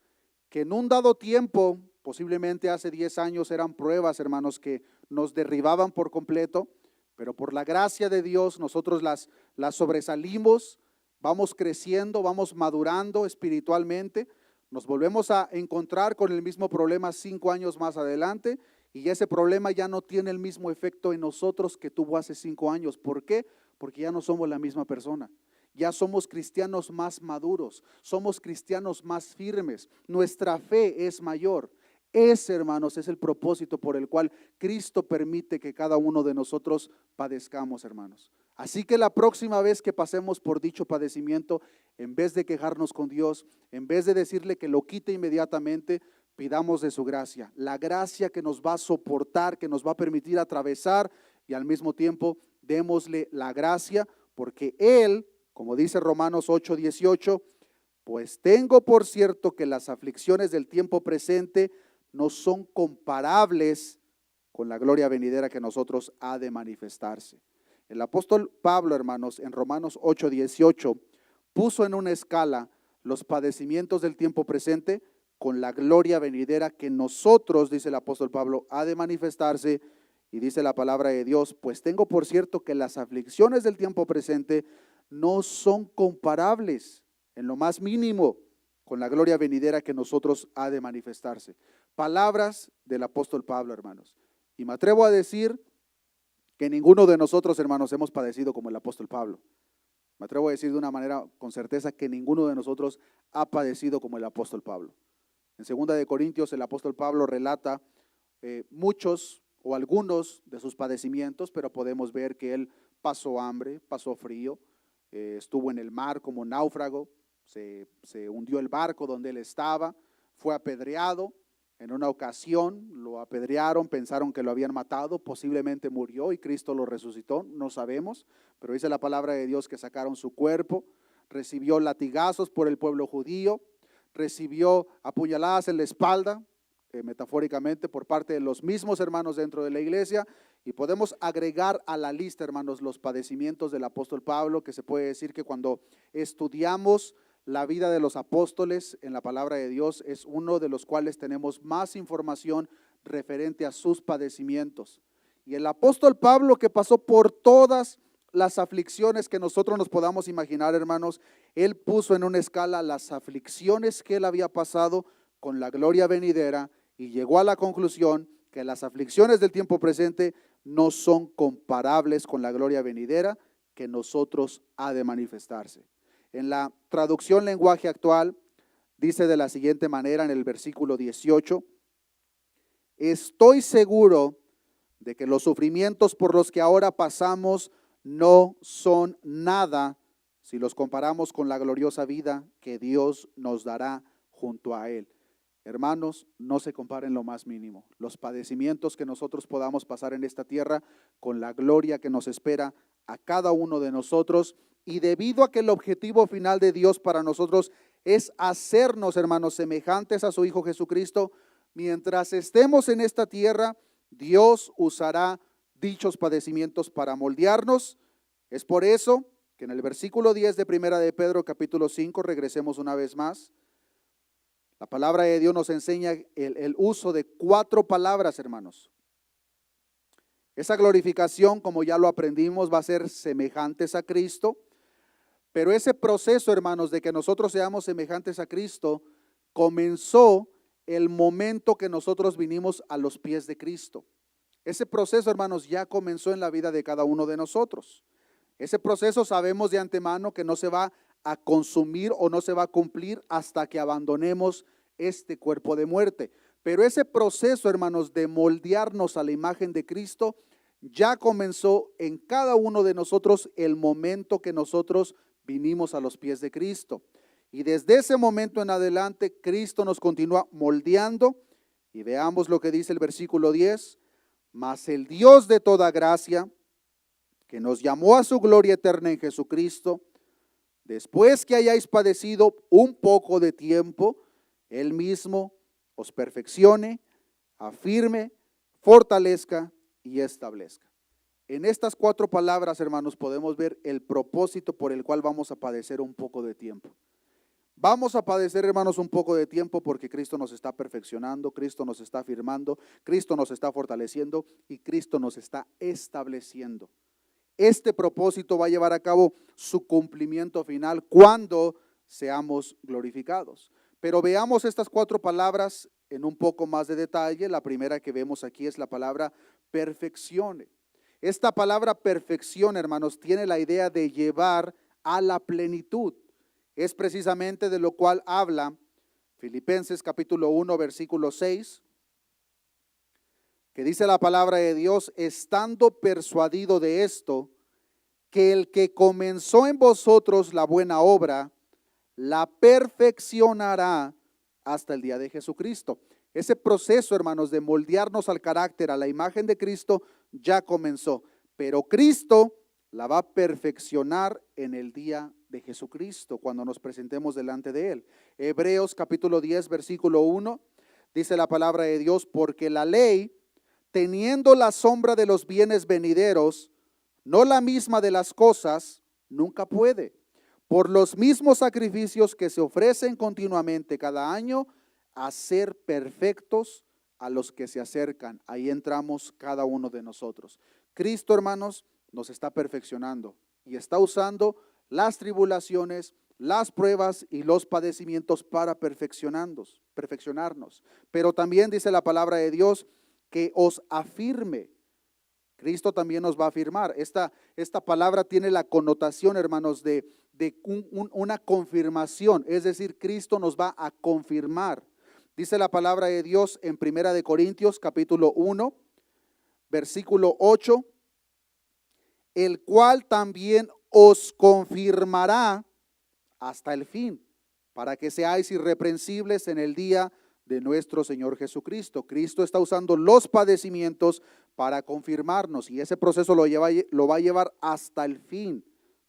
que en un dado tiempo, posiblemente hace 10 años, eran pruebas, hermanos, que nos derribaban por completo, pero por la gracia de Dios nosotros las sobresalimos, vamos creciendo, vamos madurando espiritualmente, nos volvemos a encontrar con el mismo problema 5 años más adelante y ese problema ya no tiene el mismo efecto en nosotros que tuvo hace 5 años. ¿Por qué? Porque ya no somos la misma persona. Ya somos cristianos más maduros, somos cristianos más firmes, nuestra fe es mayor. Ese, hermanos, es el propósito por el cual Cristo permite que cada uno de nosotros padezcamos, hermanos. Así que la próxima vez que pasemos por dicho padecimiento, en vez de quejarnos con Dios, en vez de decirle que lo quite inmediatamente, pidamos de su gracia, la gracia que nos va a soportar, que nos va a permitir atravesar, y al mismo tiempo démosle la gracia, porque Él, como dice Romanos 8:18, pues tengo por cierto que las aflicciones del tiempo presente no son comparables con la gloria venidera que nosotros ha de manifestarse. El apóstol Pablo, hermanos, en Romanos 8:18, puso en una escala los padecimientos del tiempo presente con la gloria venidera que nosotros, dice el apóstol Pablo, ha de manifestarse. Y dice la palabra de Dios: pues tengo por cierto que las aflicciones del tiempo presente no son comparables en lo más mínimo con la gloria venidera que nosotros ha de manifestarse. Palabras del apóstol Pablo, hermanos. Y me atrevo a decir que ninguno de nosotros, hermanos, hemos padecido como el apóstol Pablo. Me atrevo a decir de una manera con certeza que ninguno de nosotros ha padecido como el apóstol Pablo. En 2 de Corintios el apóstol Pablo relata muchos o algunos de sus padecimientos, pero podemos ver que él pasó hambre, pasó frío, estuvo en el mar como náufrago, se hundió el barco donde él estaba, fue apedreado. En una ocasión lo apedrearon, pensaron que lo habían matado, posiblemente murió y Cristo lo resucitó, no sabemos, pero dice la palabra de Dios que sacaron su cuerpo, recibió latigazos por el pueblo judío, recibió apuñaladas en la espalda, metafóricamente por parte de los mismos hermanos dentro de la iglesia, y podemos agregar a la lista, hermanos, los padecimientos del apóstol Pablo, que se puede decir que cuando estudiamos la vida de los apóstoles en la palabra de Dios es uno de los cuales tenemos más información referente a sus padecimientos. Y el apóstol Pablo, que pasó por todas las aflicciones que nosotros nos podamos imaginar, hermanos, él puso en una escala las aflicciones que él había pasado con la gloria venidera y llegó a la conclusión que las aflicciones del tiempo presente no son comparables con la gloria venidera que nosotros ha de manifestarse. En la traducción lenguaje actual dice de la siguiente manera en el versículo 18: estoy seguro de que los sufrimientos por los que ahora pasamos no son nada si los comparamos con la gloriosa vida que Dios nos dará junto a Él. Hermanos, no se comparen lo más mínimo los padecimientos que nosotros podamos pasar en esta tierra con la gloria que nos espera a cada uno de nosotros. Y debido a que el objetivo final de Dios para nosotros es hacernos, hermanos, semejantes a su Hijo Jesucristo, mientras estemos en esta tierra, Dios usará dichos padecimientos para moldearnos. Es por eso que en el versículo 10 de Primera de Pedro capítulo 5, regresemos una vez más, la palabra de Dios nos enseña el uso de 4 palabras, hermanos. Esa glorificación, como ya lo aprendimos, va a ser semejantes a Cristo, pero ese proceso, hermanos, de que nosotros seamos semejantes a Cristo, comenzó el momento que nosotros vinimos a los pies de Cristo. Ese proceso, hermanos, ya comenzó en la vida de cada uno de nosotros. Ese proceso sabemos de antemano que no se va a consumir o no se va a cumplir hasta que abandonemos este cuerpo de muerte. Pero ese proceso, hermanos, de moldearnos a la imagen de Cristo ya comenzó en cada uno de nosotros el momento que nosotros vinimos a los pies de Cristo. Y desde ese momento en adelante, Cristo nos continúa moldeando. Y veamos lo que dice el versículo 10. Mas el Dios de toda gracia, que nos llamó a su gloria eterna en Jesucristo, después que hayáis padecido un poco de tiempo, Él mismo os perfeccione, afirme, fortalezca y establezca. En estas 4 palabras, hermanos, podemos ver el propósito por el cual vamos a padecer un poco de tiempo. Vamos a padecer, hermanos, un poco de tiempo porque Cristo nos está perfeccionando, Cristo nos está afirmando, Cristo nos está fortaleciendo y Cristo nos está estableciendo. Este propósito va a llevar a cabo su cumplimiento final cuando seamos glorificados. Pero veamos estas 4 palabras en un poco más de detalle. La primera que vemos aquí es la palabra perfeccione. Esta palabra perfección, hermanos, tiene la idea de llevar a la plenitud. Es precisamente de lo cual habla Filipenses capítulo 1, versículo 6, que dice la palabra de Dios: estando persuadido de esto, que el que comenzó en vosotros la buena obra, la perfeccionará hasta el día de Jesucristo. Ese proceso, hermanos, de moldearnos al carácter, a la imagen de Cristo, ya comenzó. Pero Cristo la va a perfeccionar en el día de Jesucristo, cuando nos presentemos delante de Él. Hebreos capítulo 10, versículo 1, dice la palabra de Dios: porque la ley, teniendo la sombra de los bienes venideros, no la misma de las cosas, nunca puede, por los mismos sacrificios que se ofrecen continuamente cada año, hacer perfectos a los que se acercan. Ahí entramos cada uno de nosotros. Cristo, hermanos, nos está perfeccionando y está usando las tribulaciones, las pruebas y los padecimientos para perfeccionarnos. Pero también dice la palabra de Dios que os afirme. Cristo también nos va a afirmar. Esta palabra tiene la connotación, hermanos, de una confirmación. Es decir, Cristo nos va a confirmar. Dice la palabra de Dios en Primera de Corintios capítulo 1, versículo 8, el cual también os confirmará hasta el fin, para que seáis irreprensibles en el día de nuestro Señor Jesucristo. Cristo está usando los padecimientos para confirmarnos, y ese proceso lo va a llevar hasta el fin,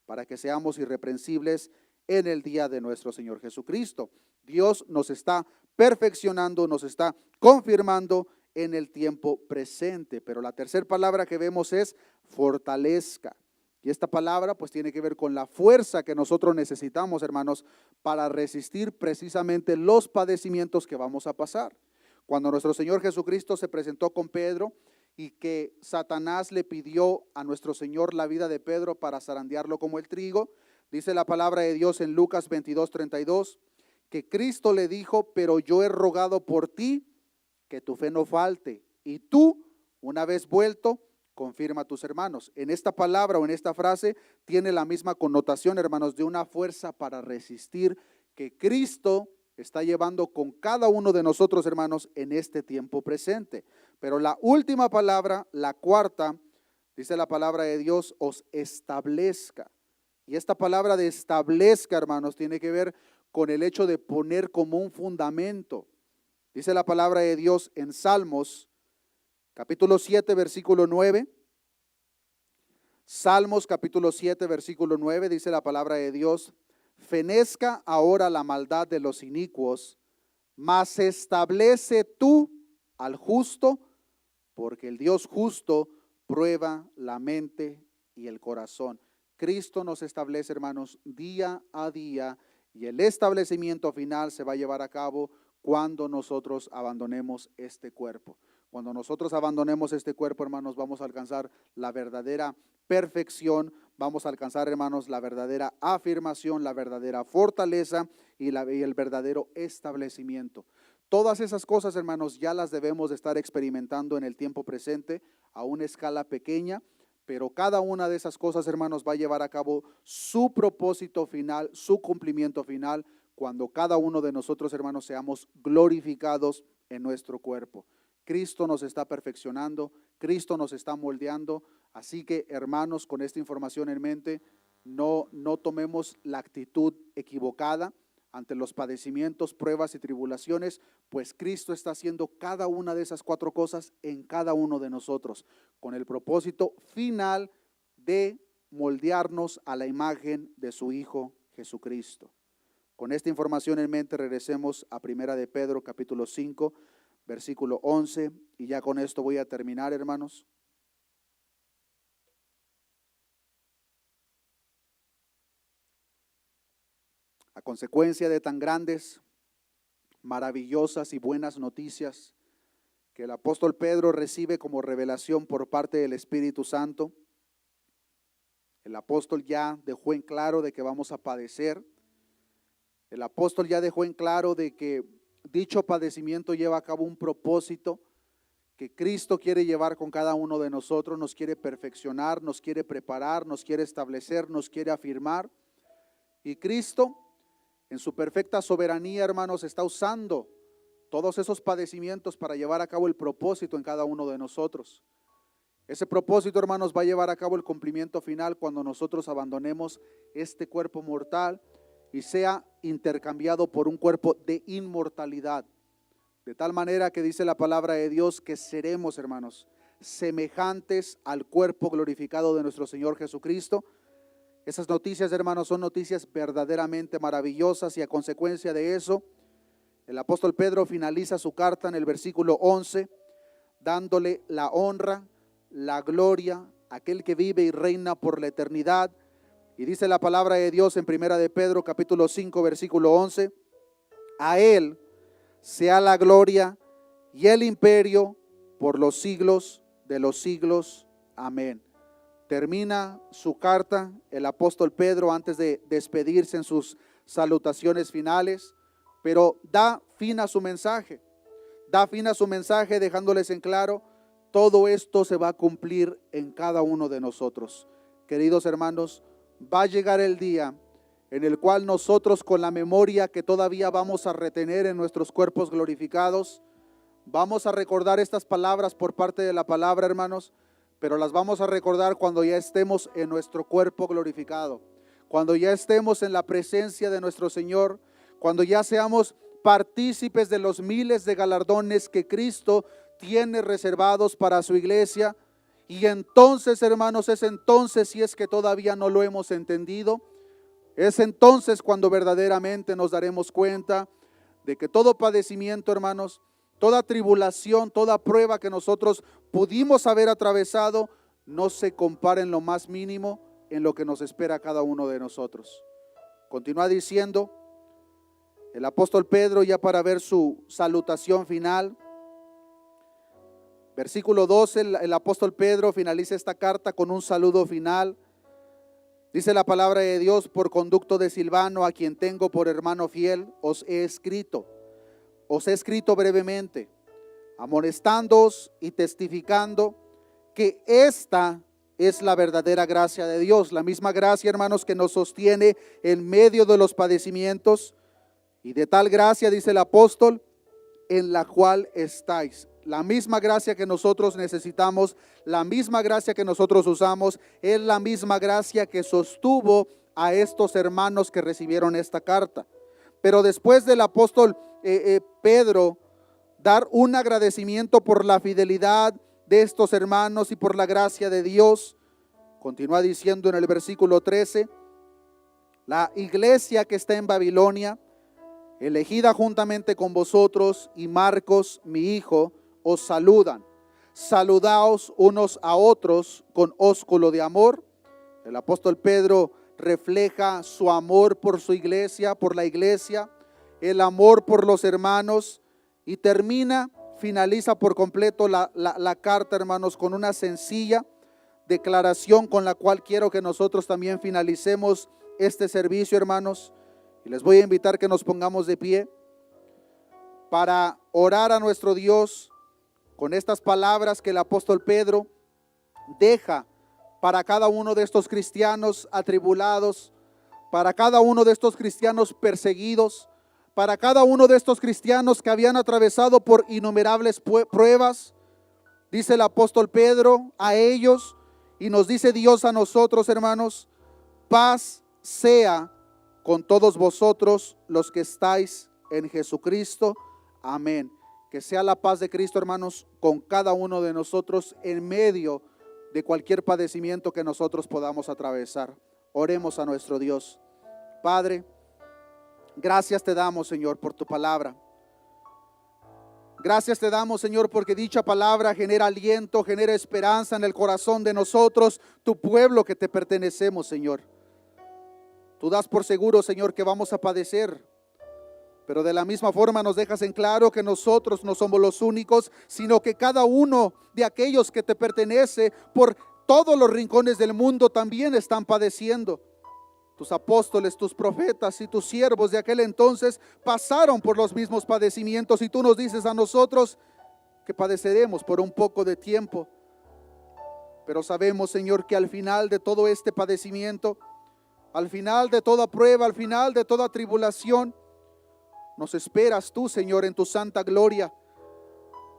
para que seamos irreprensibles en el día de nuestro Señor Jesucristo. Dios nos está perfeccionando, nos está confirmando en el tiempo presente. Pero la tercera palabra que vemos es fortalezca. Y esta palabra pues tiene que ver con la fuerza que nosotros necesitamos, hermanos, para resistir precisamente los padecimientos que vamos a pasar. Cuando nuestro Señor Jesucristo se presentó con Pedro y que Satanás le pidió a nuestro Señor la vida de Pedro para zarandearlo como el trigo, dice la palabra de Dios en Lucas 22:32, que Cristo le dijo: pero yo he rogado por ti que tu fe no falte, y tú, una vez vuelto, confirma a tus hermanos. En esta palabra o en esta frase tiene la misma connotación, hermanos, de una fuerza para resistir que Cristo está llevando con cada uno de nosotros, hermanos, en este tiempo presente. Pero la última palabra, la cuarta, dice la palabra de Dios, os establezca. Y esta palabra de establezca, hermanos, tiene que ver con el hecho de poner como un fundamento. Dice la palabra de Dios en Salmos, capítulo 7, versículo 9. Salmos, capítulo 7, versículo 9, dice la palabra de Dios: fenezca ahora la maldad de los inicuos, mas establece tú al justo, porque el Dios justo prueba la mente y el corazón. Cristo nos establece, hermanos, día a día, y el establecimiento final se va a llevar a cabo cuando nosotros abandonemos este cuerpo. Cuando nosotros abandonemos este cuerpo, hermanos, vamos a alcanzar la verdadera perfección, vamos a alcanzar, hermanos, la verdadera afirmación, la verdadera fortaleza y el verdadero establecimiento. Todas esas cosas, hermanos, ya las debemos de estar experimentando en el tiempo presente a una escala pequeña, pero cada una de esas cosas, hermanos, va a llevar a cabo su propósito final, su cumplimiento final, cuando cada uno de nosotros, hermanos, seamos glorificados en nuestro cuerpo. Cristo nos está perfeccionando, Cristo nos está moldeando, así que, hermanos, con esta información en mente, no tomemos la actitud equivocada ante los padecimientos, pruebas y tribulaciones, pues Cristo está haciendo cada una de esas cuatro cosas en cada uno de nosotros, con el propósito final de moldearnos a la imagen de su Hijo Jesucristo. Con esta información en mente, regresemos a Primera de Pedro, capítulo 5, versículo 11, y ya con esto voy a terminar, hermanos. A consecuencia de tan grandes, maravillosas y buenas noticias que el apóstol Pedro recibe como revelación por parte del Espíritu Santo, el apóstol ya dejó en claro de que vamos a padecer. El apóstol ya dejó en claro de que dicho padecimiento lleva a cabo un propósito que Cristo quiere llevar con cada uno de nosotros, nos quiere perfeccionar, nos quiere preparar, nos quiere establecer, nos quiere afirmar. Y Cristo, en su perfecta soberanía, hermanos, está usando todos esos padecimientos para llevar a cabo el propósito en cada uno de nosotros. Ese propósito, hermanos, va a llevar a cabo el cumplimiento final cuando nosotros abandonemos este cuerpo mortal y sea intercambiado por un cuerpo de inmortalidad. De tal manera que dice la palabra de Dios que seremos, hermanos, semejantes al cuerpo glorificado de nuestro Señor Jesucristo. Esas noticias, hermanos, son noticias verdaderamente maravillosas, y a consecuencia de eso, el apóstol Pedro finaliza su carta en el versículo 11, dándole la honra, la gloria a aquel que vive y reina por la eternidad. Y dice la palabra de Dios en Primera de Pedro, capítulo 5, versículo 11, a Él sea la gloria y el imperio por los siglos de los siglos. Amén. Termina su carta el apóstol Pedro antes de despedirse en sus salutaciones finales, pero da fin a su mensaje. Da fin a su mensaje dejándoles en claro: todo esto se va a cumplir en cada uno de nosotros. Queridos hermanos, va a llegar el día en el cual nosotros, con la memoria que todavía vamos a retener en nuestros cuerpos glorificados, vamos a recordar estas palabras por parte de la palabra, hermanos, pero las vamos a recordar cuando ya estemos en nuestro cuerpo glorificado, cuando ya estemos en la presencia de nuestro Señor, cuando ya seamos partícipes de los miles de galardones que Cristo tiene reservados para su iglesia. Y entonces, hermanos, es entonces, si es que todavía no lo hemos entendido, es entonces cuando verdaderamente nos daremos cuenta de que todo padecimiento, hermanos, toda tribulación, toda prueba que nosotros pudimos haber atravesado, no se compara en lo más mínimo en lo que nos espera a cada uno de nosotros. Continúa diciendo el apóstol Pedro, ya para ver su salutación final. Versículo 12, el apóstol Pedro finaliza esta carta con un saludo final. Dice la palabra de Dios: por conducto de Silvano, a quien tengo por hermano fiel, os he escrito brevemente, amonestándoos y testificando que esta es la verdadera gracia de Dios. La misma gracia, hermanos, que nos sostiene en medio de los padecimientos. Y de tal gracia, dice el apóstol, en la cual estáis. La misma gracia que nosotros necesitamos, la misma gracia que nosotros usamos, es la misma gracia que sostuvo a estos hermanos que recibieron esta carta. Pero después del apóstol Pedro dar un agradecimiento por la fidelidad de estos hermanos y por la gracia de Dios, continúa diciendo en el versículo 13: la iglesia que está en Babilonia, elegida juntamente con vosotros, y Marcos, mi hijo, os saludan. Saludaos unos a otros con ósculo de amor. El apóstol Pedro refleja su amor por su iglesia, por la iglesia, el amor por los hermanos, y finaliza por completo la carta, hermanos, con una sencilla declaración con la cual quiero que nosotros también finalicemos este servicio, hermanos. Y les voy a invitar que nos pongamos de pie para orar a nuestro Dios con estas palabras que el apóstol Pedro deja para cada uno de estos cristianos atribulados, para cada uno de estos cristianos perseguidos, para cada uno de estos cristianos que habían atravesado por innumerables pruebas. Dice el apóstol Pedro a ellos, y nos dice Dios a nosotros, hermanos: paz sea con todos vosotros los que estáis en Jesucristo. Amén. Que sea la paz de Cristo, hermanos, con cada uno de nosotros en medio de cualquier padecimiento que nosotros podamos atravesar. Oremos a nuestro Dios. Padre, gracias te damos, Señor, por tu palabra. Gracias te damos, Señor, porque dicha palabra genera aliento, genera esperanza en el corazón de nosotros, tu pueblo que te pertenecemos, Señor. Tú das por seguro, Señor, que vamos a padecer, pero de la misma forma nos dejas en claro que nosotros no somos los únicos, sino que cada uno de aquellos que te pertenece por todos los rincones del mundo también están padeciendo. Tus apóstoles, tus profetas y tus siervos de aquel entonces pasaron por los mismos padecimientos, y tú nos dices a nosotros que padeceremos por un poco de tiempo. Pero sabemos, Señor, que al final de todo este padecimiento, al final de toda prueba, al final de toda tribulación, nos esperas tú, Señor, en tu santa gloria.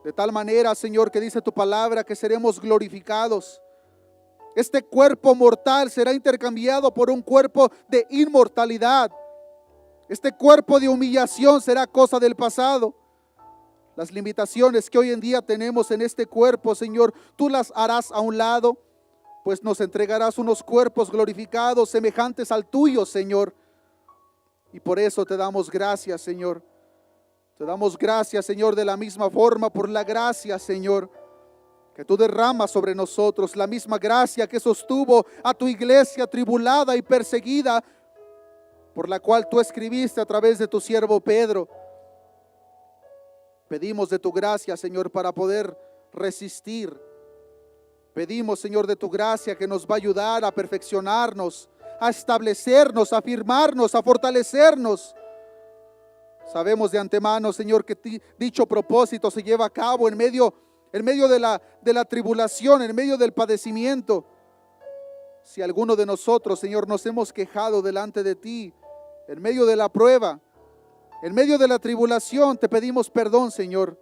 De tal manera, Señor, que dice tu palabra que seremos glorificados. Este cuerpo mortal será intercambiado por un cuerpo de inmortalidad. Este cuerpo de humillación será cosa del pasado. Las limitaciones que hoy en día tenemos en este cuerpo, Señor, tú las harás a un lado, pues nos entregarás unos cuerpos glorificados semejantes al tuyo, Señor. Y por eso te damos gracias, Señor. Te damos gracias, Señor, de la misma forma por la gracia, Señor, que tú derramas sobre nosotros, la misma gracia que sostuvo a tu iglesia tribulada y perseguida, por la cual tú escribiste a través de tu siervo Pedro. Pedimos de tu gracia, Señor, para poder resistir. Pedimos, Señor, de tu gracia que nos va a ayudar a perfeccionarnos, a establecernos, a afirmarnos, a fortalecernos. Sabemos de antemano, Señor, que dicho propósito se lleva a cabo en medio de la tribulación, en medio del padecimiento. Si alguno de nosotros, Señor, nos hemos quejado delante de ti, en medio de la prueba, en medio de la tribulación, te pedimos perdón, Señor.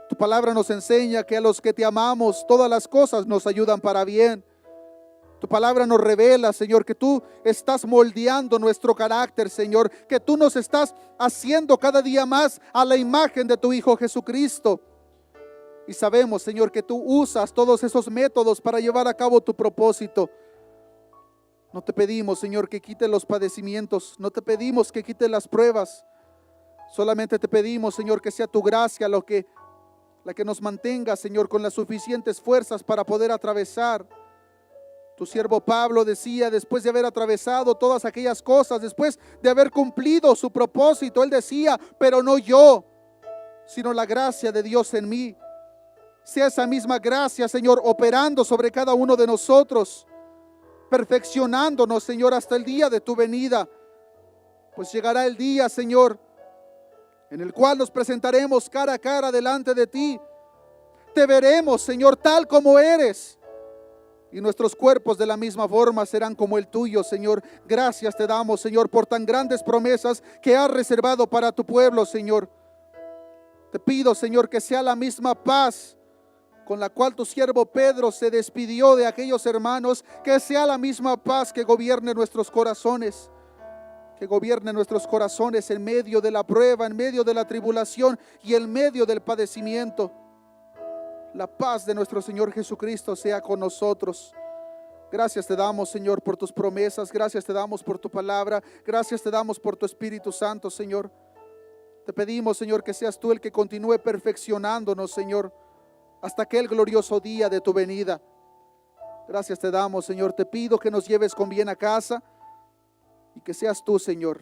Tu palabra nos enseña que a los que te amamos, todas las cosas nos ayudan para bien. Tu palabra nos revela, Señor, que tú estás moldeando nuestro carácter, Señor, que tú nos estás haciendo cada día más a la imagen de tu Hijo Jesucristo. Y sabemos, Señor, que tú usas todos esos métodos para llevar a cabo tu propósito. No te pedimos, Señor, que quite los padecimientos, no te pedimos que quite las pruebas. Solamente te pedimos, Señor, que sea tu gracia la que nos mantenga, Señor, con las suficientes fuerzas para poder atravesar. Tu siervo Pablo decía, después de haber atravesado todas aquellas cosas, después de haber cumplido su propósito, él decía, pero no yo, sino la gracia de Dios en mí. Sea esa misma gracia, Señor, operando sobre cada uno de nosotros, perfeccionándonos, Señor, hasta el día de tu venida. Pues llegará el día, Señor, en el cual nos presentaremos cara a cara delante de ti. Te veremos, Señor, tal como eres. Y nuestros cuerpos de la misma forma serán como el tuyo, Señor. Gracias te damos, Señor, por tan grandes promesas que has reservado para tu pueblo, Señor. Te pido, Señor, que sea la misma paz con la cual tu siervo Pedro se despidió de aquellos hermanos, que sea la misma paz que gobierne nuestros corazones. Que gobierne nuestros corazones en medio de la prueba, en medio de la tribulación y en medio del padecimiento. La paz de nuestro Señor Jesucristo sea con nosotros. Gracias te damos, Señor, por tus promesas. Gracias te damos por tu palabra. Gracias te damos por tu Espíritu Santo, Señor. Te pedimos, Señor, que seas tú el que continúe perfeccionándonos, Señor, hasta aquel glorioso día de tu venida. Gracias te damos, Señor. Te pido que nos lleves con bien a casa y que seas tú, Señor,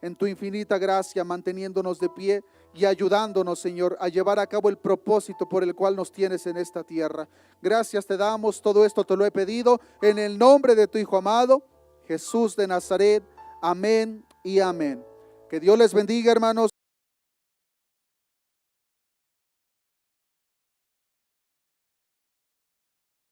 en tu infinita gracia, manteniéndonos de pie y ayudándonos, Señor, a llevar a cabo el propósito por el cual nos tienes en esta tierra. Gracias te damos, todo esto te lo he pedido en el nombre de tu Hijo amado, Jesús de Nazaret. Amén y amén. Que Dios les bendiga, hermanos.